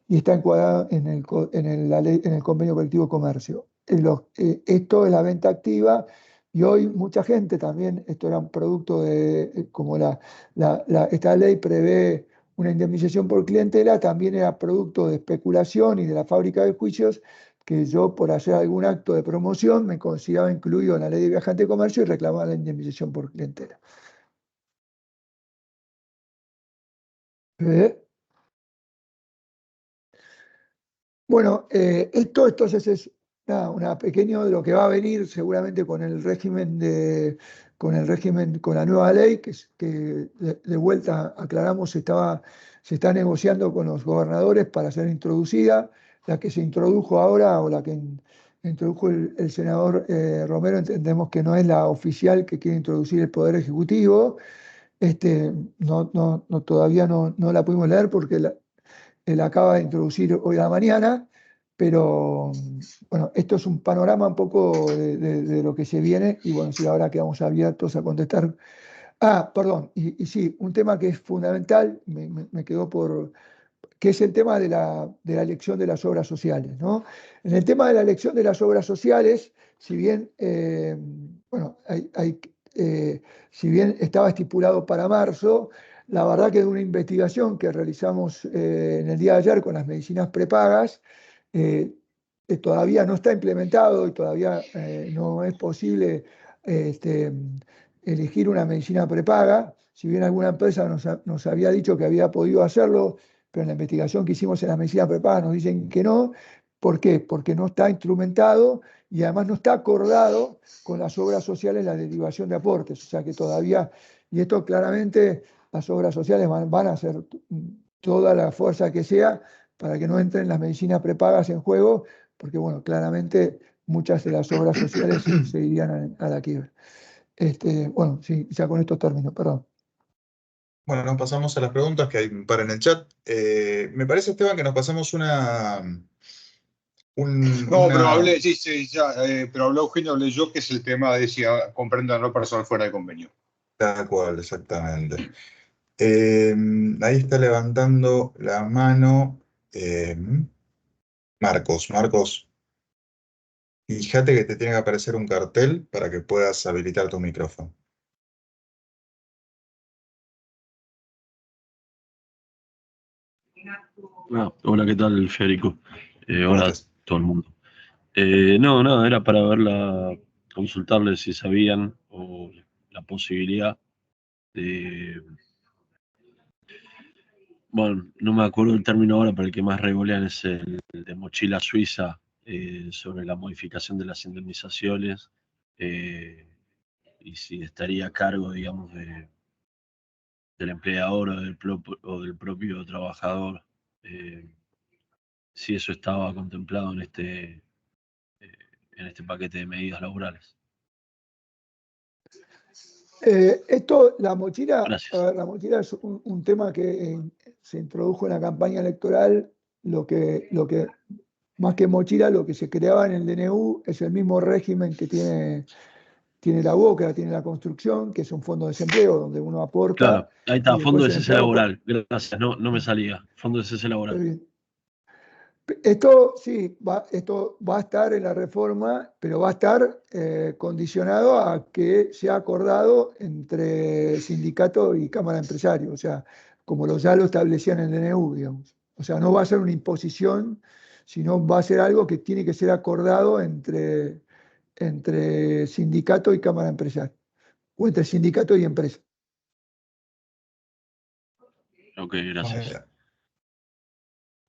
Y está encuadrado en el convenio colectivo de comercio. Esto es la venta activa, y hoy mucha gente también, esto era un producto de, como esta ley prevé una indemnización por clientela, también era producto de especulación y de la fábrica de juicios, que yo por hacer algún acto de promoción me consideraba incluido en la ley de viajante de comercio y reclamaba la indemnización por clientela. ¿Eh? Bueno, esto entonces es una pequeño de lo que va a venir seguramente con la nueva ley, que de vuelta aclaramos, se está negociando con los gobernadores para ser introducida. la que se introdujo ahora o la que introdujo el senador Romero, entendemos que no es la oficial que quiere introducir el Poder Ejecutivo. Todavía no la pudimos leer porque él acaba de introducir hoy a la mañana, pero bueno, esto es un panorama un poco de lo que se viene y bueno, sí, ahora quedamos abiertos a contestar. Perdón, y sí, un tema que es fundamental, me quedó que es el tema de la elección de las obras sociales, ¿no? En el tema de la elección de las obras sociales, si bien, bueno, si bien estaba estipulado para marzo, la verdad que de una investigación que realizamos en el día de ayer con las medicinas prepagas, todavía no está implementado y todavía no es posible elegir una medicina prepaga. Si bien alguna empresa nos había dicho que había podido hacerlo, pero en la investigación que hicimos en la medicina prepaga nos dicen que no. ¿Por qué? Porque no está instrumentado y además no está acordado con las obras sociales la derivación de aportes. O sea que todavía, y esto claramente las obras sociales van a hacer toda la fuerza que sea para que no entren las medicinas prepagas en juego, porque bueno, claramente muchas de las obras sociales se irían a la quiebra. Bueno, sí, ya con estos términos, perdón. Bueno, nos pasamos a las preguntas que hay un par en el chat. Me parece, Esteban, que nos pasamos No, pero una... hablé, sí, sí, ya, pero habló Eugenio, hablé yo, que es el tema de si comprendo no personal fuera de convenio. Tal cual, exactamente. Ahí está levantando la mano eh, Marcos. Marcos, fíjate que te tiene que aparecer un cartel para que puedas habilitar tu micrófono. Hola, ¿qué tal, Federico? ¿Cómo Hola a estás? todo el mundo. No, nada, era para consultarles si sabían o la posibilidad de, bueno, no me acuerdo el término ahora, pero el que más regolean es el de mochila suiza, sobre la modificación de las indemnizaciones, eh, y si estaría a cargo, digamos, del empleador o del propio trabajador, eh, si eso estaba contemplado en este paquete de medidas laborales. La mochila, a Gracias. ver, la mochila es un tema que se introdujo en la campaña electoral. Lo que más que mochila, lo que se creaba en el DNU es el mismo régimen que tiene la UOCRA, tiene la construcción, que es un fondo de desempleo donde uno aporta Claro, ahí y está, fondo después de el cese empleado. laboral. Gracias, no me salía. Fondo de cese laboral. Esto sí, esto va a estar en la reforma, pero va a estar condicionado a que sea acordado entre sindicato y Cámara de Empresarios, o sea, como ya lo establecían en el DNU, digamos. O sea, no va a ser una imposición, sino va a ser algo que tiene que ser acordado entre sindicato y Cámara de Empresarios, o entre sindicato y empresa. Ok, gracias.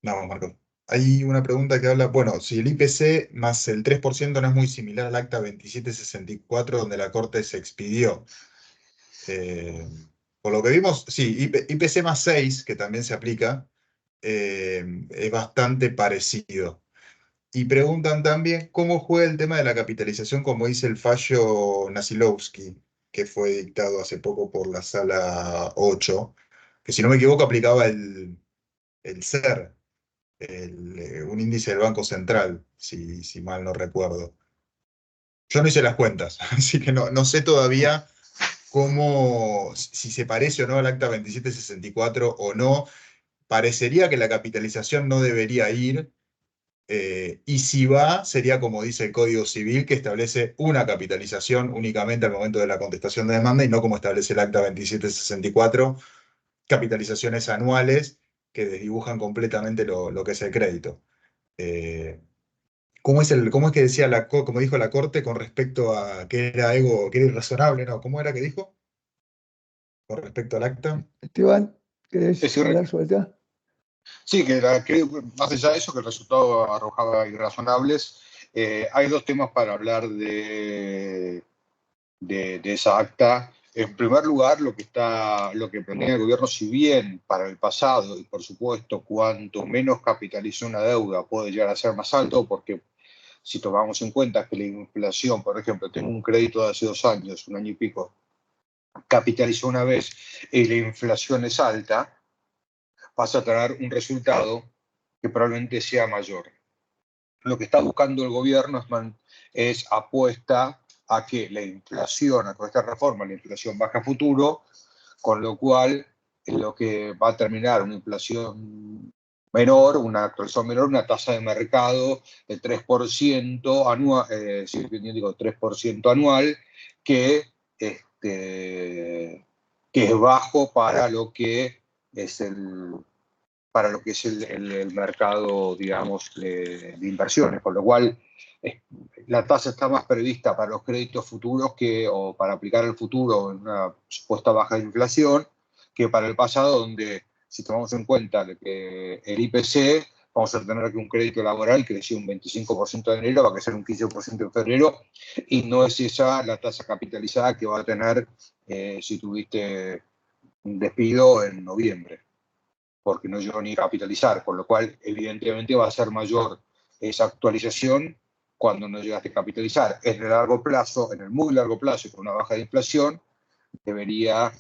Vamos, Marcos. Hay una pregunta que habla, bueno, si el IPC más el 3% no es muy similar al acta 2764 donde la Corte se expidió. Eh, por lo que vimos, sí, IPC más 6, que también se aplica, es bastante parecido. Y preguntan también cómo juega el tema de la capitalización, como dice el fallo Nasilowski, que fue dictado hace poco por la Sala 8, que si no me equivoco aplicaba el SER, un índice del Banco Central, si mal no recuerdo. Yo no hice las cuentas, así que no sé todavía cómo, si se parece o no al acta 2764 o no. Parecería que la capitalización no debería ir, y si va, sería como dice el Código Civil, que establece una capitalización únicamente al momento de la contestación de demanda y no como establece el acta 2764, capitalizaciones anuales que desdibujan completamente lo que es el crédito. Eh, ¿Cómo es que decía como dijo la Corte con respecto a que era algo, que era irrazonable, ¿no? ¿Cómo era que dijo? Con respecto al acta. Esteban, ¿querés Es hablar sobre el tema? Sí, que más allá de eso, que el resultado arrojaba irrazonables. Hay dos temas para hablar de esa acta En primer lugar, lo que plantea el gobierno, si bien para el pasado, y por supuesto, cuanto menos capitaliza una deuda puede llegar a ser más alto, porque si tomamos en cuenta que la inflación, por ejemplo, tengo un crédito de hace 2 años, 1 año y pico, capitalizó una vez y la inflación es alta, vas a tener un resultado que probablemente sea mayor. Lo que está buscando el gobierno es apuesta a que la inflación, con esta reforma, la inflación baja a futuro, con lo cual lo que va a terminar una inflación menor, una actualización menor, una tasa de mercado del 3% anual, 3% anual, que es bajo para lo que es el mercado, digamos, de inversiones, con lo cual la tasa está más prevista para los créditos futuros o para aplicar el futuro en una supuesta baja de inflación, que para el pasado, donde si tomamos en cuenta que el IPC, vamos a tener que un crédito laboral que creció un 25% en enero, va a crecer un 15% en febrero, y no es esa la tasa capitalizada que va a tener si tuviste un despido en noviembre, porque no llegó ni a capitalizar, con lo cual evidentemente va a ser mayor esa actualización cuando no llegaste a capitalizar. En el largo plazo, en el muy largo plazo y con una baja de inflación, debería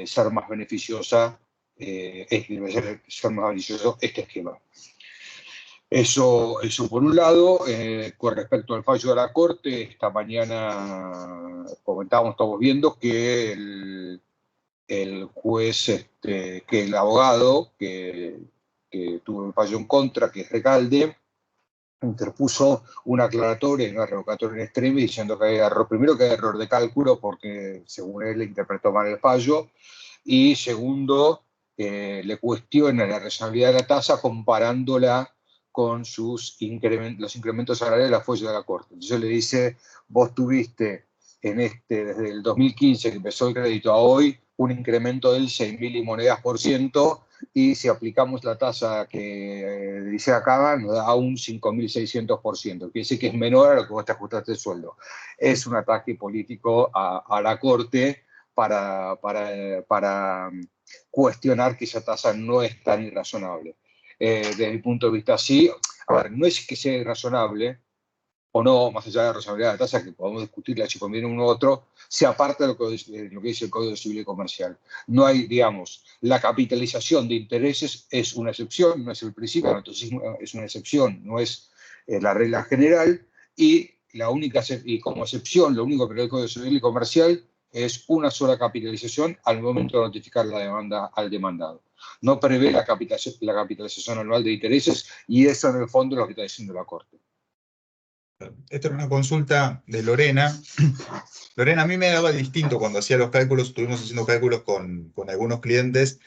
ser más beneficiosa, ser más beneficioso este esquema. Eso por un lado. Con respecto al fallo de la Corte, esta mañana estamos viendo que el juez, que el abogado que tuvo el fallo en contra, que es Recalde, interpuso una aclaratoria y una revocatoria en extremis diciendo que hay error, primero que hay error de cálculo porque según él interpretó mal el fallo, y segundo, le cuestiona la razonabilidad de la tasa comparándola con los incrementos salariales de la fuerza de la Corte. Entonces le dice, vos tuviste desde el 2015 que empezó el crédito a hoy, un incremento del 6.000 y monedas por ciento, y si aplicamos la tasa que dice acá, nos da un 5.600%. Quiere decir que es menor a lo que vos te ajustaste el sueldo. Es un ataque político a la Corte para cuestionar que esa tasa no es tan irrazonable. Desde mi punto de vista, sí. A ver, no es que sea irrazonable o no, más allá de la razonabilidad de la tasa, que podemos discutirla si conviene uno u otro, se aparta de lo que dice el Código Civil y Comercial. No hay, digamos, la capitalización de intereses es una excepción, no es el principio, entonces es una excepción, no es la regla general, y como excepción, lo único que prevé el Código Civil y Comercial es una sola capitalización al momento de notificar la demanda al demandado. No prevé la capitalización anual de intereses, y eso en el fondo es lo que está diciendo la Corte. Esta era una consulta de Lorena. Lorena, a mí me daba distinto cuando hacía los cálculos, estuvimos haciendo cálculos con algunos clientes.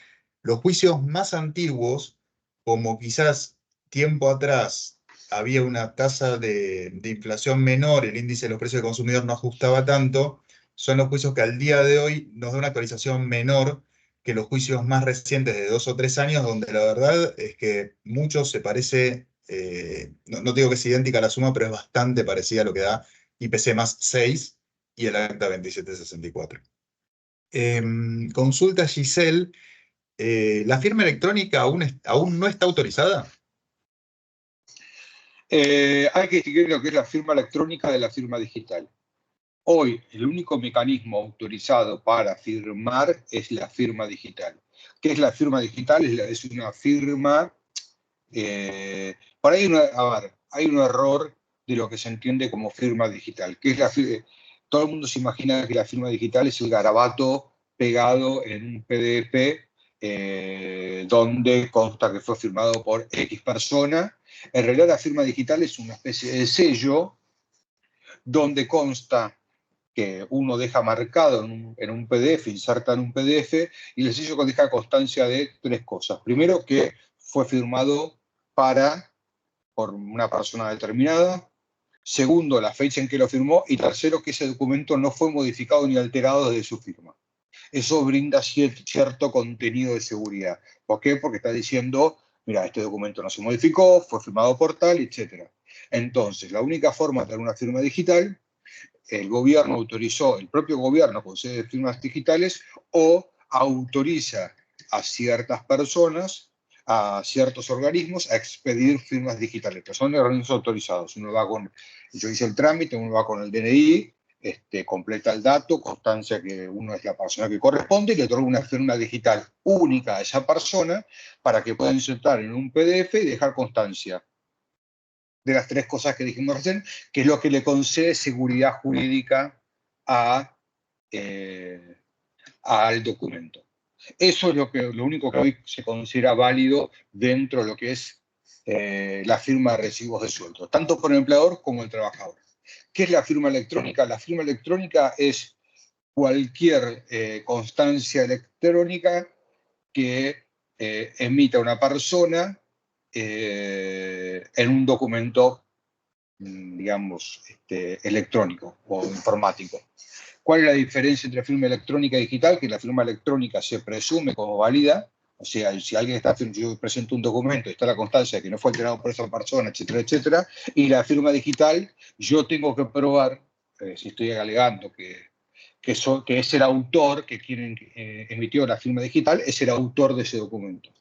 Los juicios más antiguos, como quizás tiempo atrás había una tasa de inflación menor, el índice de los precios del consumidor no ajustaba tanto, son los juicios que al día de hoy nos da una actualización menor que los juicios más recientes de 2 o 3 años, donde la verdad es que mucho se parece, no digo que es idéntica a la suma, pero es bastante parecida a lo que da IPC más 6 y el acta 2764. Consulta Giselle, ¿la firma electrónica aún no está autorizada? Hay que distinguir lo que es la firma electrónica de la firma digital. Hoy, el único mecanismo autorizado para firmar es la firma digital. ¿Qué es la firma digital? Es una firma... por ahí hay un error de lo que se entiende como firma digital. Todo el mundo se imagina que la firma digital es el garabato pegado en un PDF donde consta que fue firmado por X persona. En realidad la firma digital es una especie de sello donde consta que uno deja marcado en un PDF, inserta en un PDF, y el sello deja constancia de 3 cosas. Primero, que fue firmado por una persona determinada. Segundo, la fecha en que lo firmó. Y tercero, que ese documento no fue modificado ni alterado desde su firma. Eso brinda cierto contenido de seguridad. ¿Por qué? Porque está diciendo, mira, este documento no se modificó, fue firmado por tal, etc. Entonces, la única forma de tener una firma digital el gobierno autorizó, el propio gobierno concede firmas digitales o autoriza a ciertas personas, a ciertos organismos, a expedir firmas digitales, que son organismos autorizados. Uno va con, yo hice el trámite, uno va con el DNI, completa el dato, constancia que uno es la persona que corresponde y le otorga una firma digital única a esa persona para que pueda insertar en un PDF y dejar constancia de las tres cosas que dijimos recién, que es lo que le concede seguridad jurídica al documento. Eso es lo único que hoy se considera válido dentro de lo que es la firma de recibos de sueldo, tanto por el empleador como el trabajador. ¿Qué es la firma electrónica? La firma electrónica es cualquier constancia electrónica que emita una persona en un documento, digamos, electrónico o informático. ¿Cuál es la diferencia entre firma electrónica y digital? Que la firma electrónica se presume como válida, o sea, si alguien está firmando, yo presento un documento y está la constancia de que no fue alterado por esa persona, etcétera, etcétera, y la firma digital, yo tengo que probar, si estoy alegando que es el autor que quien emitió la firma digital, es el autor de ese documento.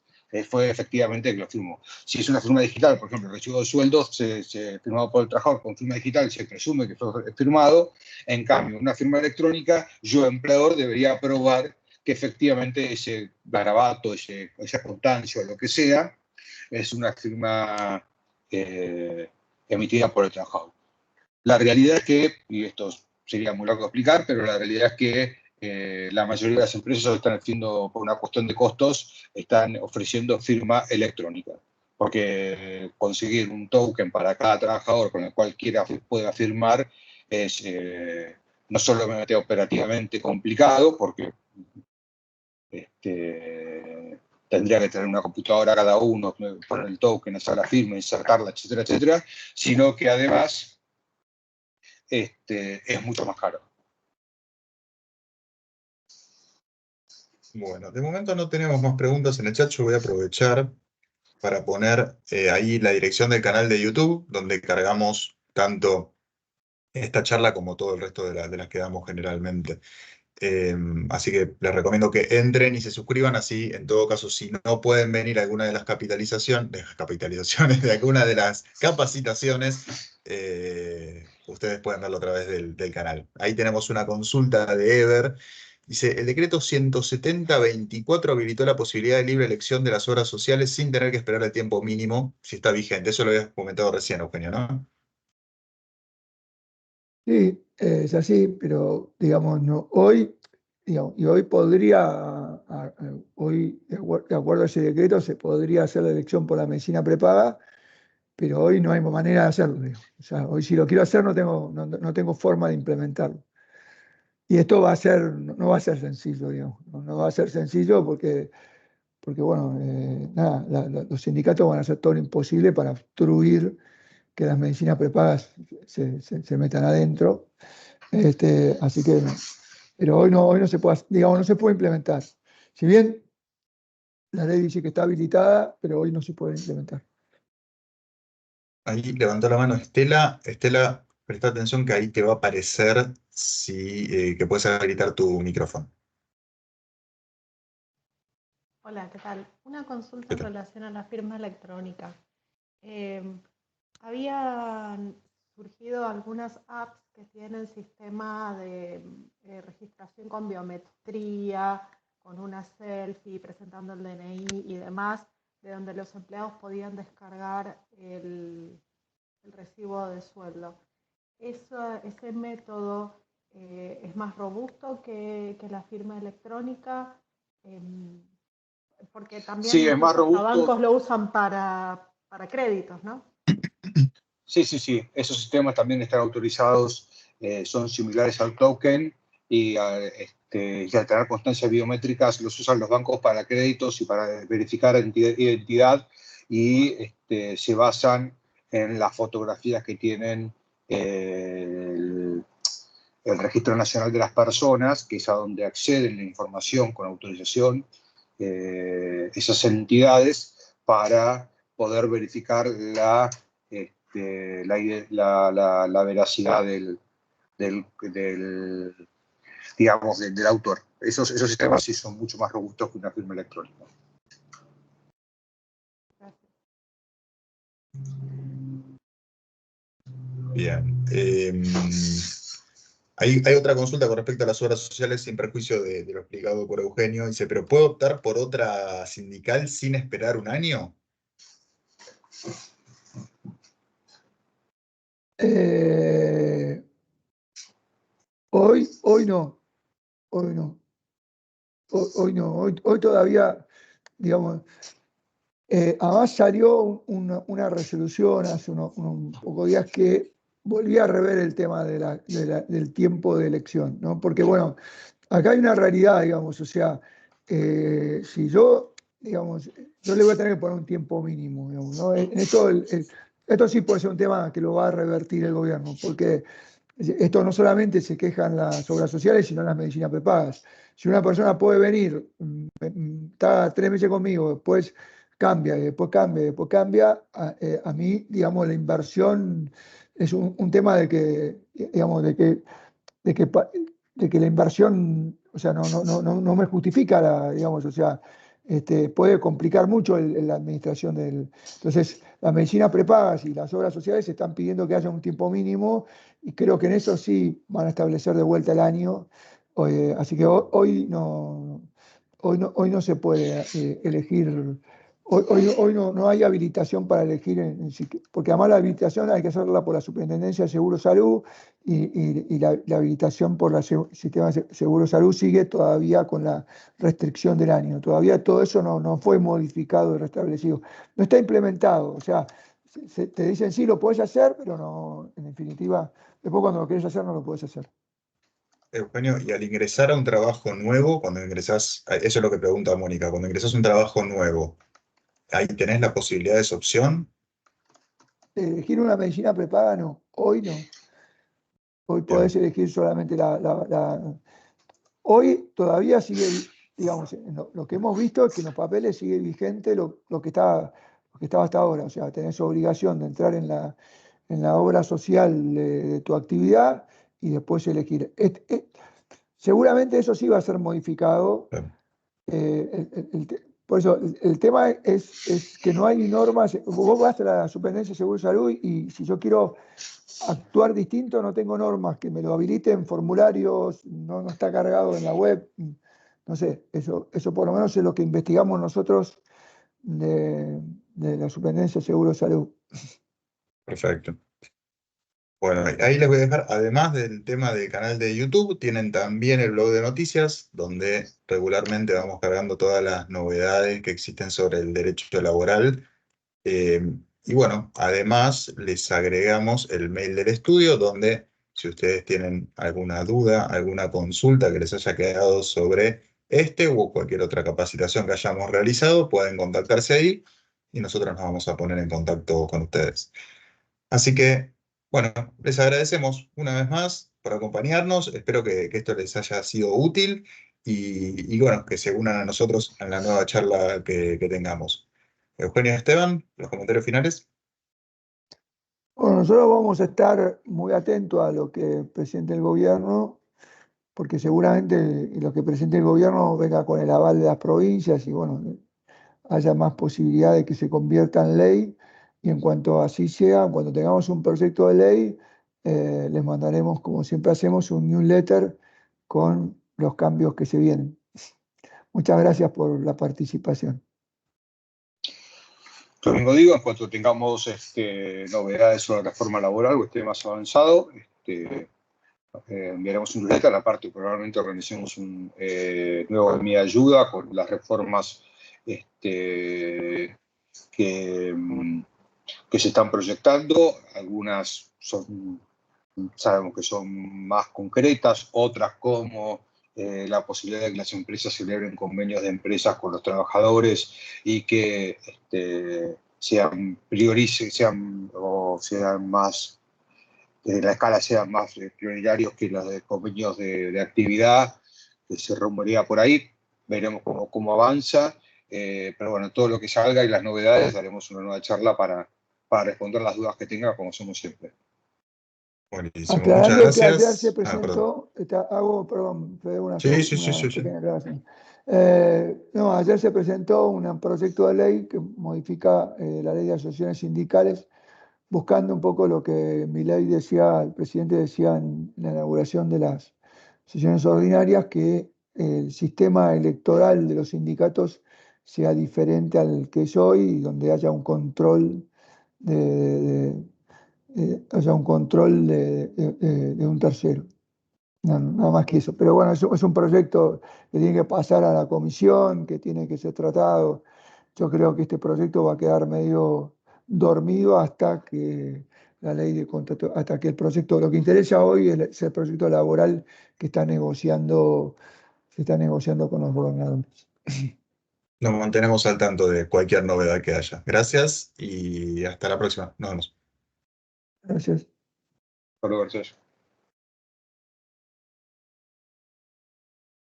Fue efectivamente que lo firmó. Si es una firma digital, por ejemplo, el recibo de sueldos se firmado por el trabajador con firma digital, se presume que fue firmado. En cambio, una firma electrónica, yo, empleador, debería probar que efectivamente ese garabato, esa constancia o lo que sea, es una firma emitida por el trabajador. La realidad es que, y esto sería muy largo de explicar, pero la realidad es que la mayoría de las empresas están haciendo, por una cuestión de costos, están ofreciendo firma electrónica. Porque conseguir un token para cada trabajador con el cual pueda firmar es no solamente operativamente complicado, porque tendría que tener una computadora cada uno, poner el token, hacer la firma, insertarla, etcétera, etcétera, sino que además es mucho más caro. Bueno, de momento no tenemos más preguntas en el chat. Yo voy a aprovechar para poner ahí la dirección del canal de YouTube, donde cargamos tanto esta charla como todo el resto de las que damos generalmente. Así que les recomiendo que entren y se suscriban. Así, en todo caso, si no pueden venir a alguna de las capitalizaciones, de alguna de las capacitaciones, ustedes pueden verlo a través del canal. Ahí tenemos una consulta de Ever. Dice, el decreto 170-24 habilitó la posibilidad de libre elección de las obras sociales sin tener que esperar el tiempo mínimo, si está vigente. Eso lo habías comentado recién, Eugenio, ¿no? Sí, es así, pero digamos, no, hoy, digamos, y hoy podría, hoy, de acuerdo a ese decreto, se podría hacer la elección por la medicina prepaga, pero hoy no hay manera de hacerlo, digamos. O sea, hoy si lo quiero hacer no tengo forma de implementarlo. Y esto va a ser, no va a ser sencillo, digamos, no va a ser sencillo porque bueno, nada, los sindicatos van a hacer todo lo imposible para obstruir que las medicinas prepagas se metan adentro. Así que, pero hoy no se puede, digamos, no se puede implementar. Si bien la ley dice que está habilitada, pero hoy no se puede implementar. Ahí levantó la mano Estela. Estela, presta atención que ahí te va a aparecer que puedes habilitar tu micrófono. Hola, ¿qué tal? Una consulta ¿Qué en tal? relación a la firma electrónica. Habían surgido algunas apps que tienen sistema de registración con biometría, con una selfie, presentando el DNI y demás, de donde los empleados podían descargar el recibo de sueldo. Ese método es más robusto que la firma electrónica. Porque también Sí, es más incluso hasta robusto. bancos lo usan para créditos, ¿no? Sí. Esos sistemas también están autorizados, son similares al token y al tener constancias biométricas los usan los bancos para créditos y para verificar identidad y se basan en las fotografías que tienen el Registro Nacional de las Personas, que es a donde acceden la información con autorización esas entidades para poder verificar la veracidad digamos, del autor. Esos sistemas sí son mucho más robustos que una firma electrónica. Bien. Hay otra consulta con respecto a las obras sociales sin perjuicio de lo explicado por Eugenio. Dice, ¿pero puedo optar por otra sindical sin esperar un año? Hoy no. Hoy no. Hoy no. Hoy todavía, digamos, además salió una resolución hace unos pocos días que volvía a rever el tema del tiempo de elección, ¿no? Porque, bueno, acá hay una realidad, digamos, o sea, si yo, digamos, yo le voy a tener que poner un tiempo mínimo, digamos, ¿no? En esto, esto sí puede ser un tema que lo va a revertir el gobierno, porque esto no solamente se quejan las obras sociales, sino las medicinas prepagas. Si una persona puede venir, está 3 meses conmigo, después cambia, y después cambia, y después cambia, a mí, digamos, la inversión es un tema de que, digamos, de que, de que la inversión, o sea, no me justifica, digamos, o sea, puede complicar mucho la administración del... Entonces, las medicinas prepagas y las obras sociales están pidiendo que haya un tiempo mínimo y creo que en eso sí van a establecer de vuelta el año. Así que hoy no se puede elegir. Hoy no hay habilitación para elegir, porque además la habilitación hay que hacerla por la Superintendencia de Seguro Salud y la habilitación por el sistema de Seguro Salud sigue todavía con la restricción del año. Todavía todo eso no fue modificado y restablecido. No está implementado. O sea, te dicen sí, lo puedes hacer, pero no, en definitiva, después cuando lo quieres hacer no lo puedes hacer. Eugenio, y al ingresar a un trabajo nuevo, cuando ingresás, eso es lo que pregunta Mónica, cuando ingresás a un trabajo nuevo, ¿ahí tenés la posibilidad de esa opción? Elegir una medicina prepaga no, hoy no. Hoy Bien, podés elegir solamente Hoy todavía sigue, digamos, lo que hemos visto es que en los papeles sigue vigente lo que estaba hasta ahora. O sea, tenés obligación de entrar en la obra social de tu actividad y después elegir. Seguramente eso sí va a ser modificado. bien. Por eso, el tema es que no hay normas. Vos vas a la Superintendencia de Seguro de Salud y si yo quiero actuar distinto, no tengo normas que me lo habiliten, formularios, no está cargado en la web. No sé, eso por lo menos es lo que investigamos nosotros de la Superintendencia de Seguro de Salud. Perfecto. Bueno, ahí les voy a dejar, además del tema del canal de YouTube, tienen también el blog de noticias, donde regularmente vamos cargando todas las novedades que existen sobre el derecho laboral. Eh, y bueno, además les agregamos el mail del estudio, donde si ustedes tienen alguna duda, alguna consulta que les haya quedado sobre este o cualquier otra capacitación que hayamos realizado, pueden contactarse ahí y nosotros nos vamos a poner en contacto con ustedes. Así que, bueno, les agradecemos una vez más por acompañarnos. Espero que esto les haya sido útil y bueno, que se unan a nosotros en la nueva charla que tengamos. Eugenio Esteban, los comentarios finales. Bueno, nosotros vamos a estar muy atentos a lo que presente el gobierno, porque seguramente lo que presente el gobierno venga con el aval de las provincias y bueno, haya más posibilidad de que se convierta en ley y en cuanto así sea, cuando tengamos un proyecto de ley, les mandaremos, como siempre hacemos, un newsletter con los cambios que se vienen. Muchas gracias por la participación. Lo mismo digo, en cuanto tengamos novedades sobre la reforma laboral o esté más avanzado, enviaremos un newsletter. Aparte, probablemente organicemos un nuevo Mi Ayuda con las reformas que se están proyectando. Algunas sabemos que son más concretas, otras como la posibilidad de que las empresas celebren convenios de empresas con los trabajadores y que sean más, la escala sean más prioritarios que los de convenios de actividad, que se rumorea por ahí. Veremos cómo avanza. Pero bueno, todo lo que salga y las novedades, daremos una nueva charla para responder las dudas que tenga, como hacemos siempre. Buenísimo, muchas Aclarando que ayer se gracias. Perdón. presentó, perdón, Fede, una Sí. pequeña aclaración. No, ayer se presentó un proyecto de ley que modifica la ley de asociaciones sindicales, buscando un poco lo que Milei decía, el presidente decía en la inauguración de las sesiones ordinarias, que el sistema electoral de los sindicatos sea diferente al que es hoy, y donde haya un control de un tercero. Nada más que eso. Pero bueno, es un proyecto que tiene que pasar a la comisión, que tiene que ser tratado. Yo creo que este proyecto va a quedar medio dormido hasta que la ley de contrato, hasta que el proyecto, lo que interesa hoy es el proyecto laboral que se está negociando con los gobernadores. Nos mantenemos al tanto de cualquier novedad que haya. Gracias y hasta la próxima. Nos vemos. Gracias. Por lo versos.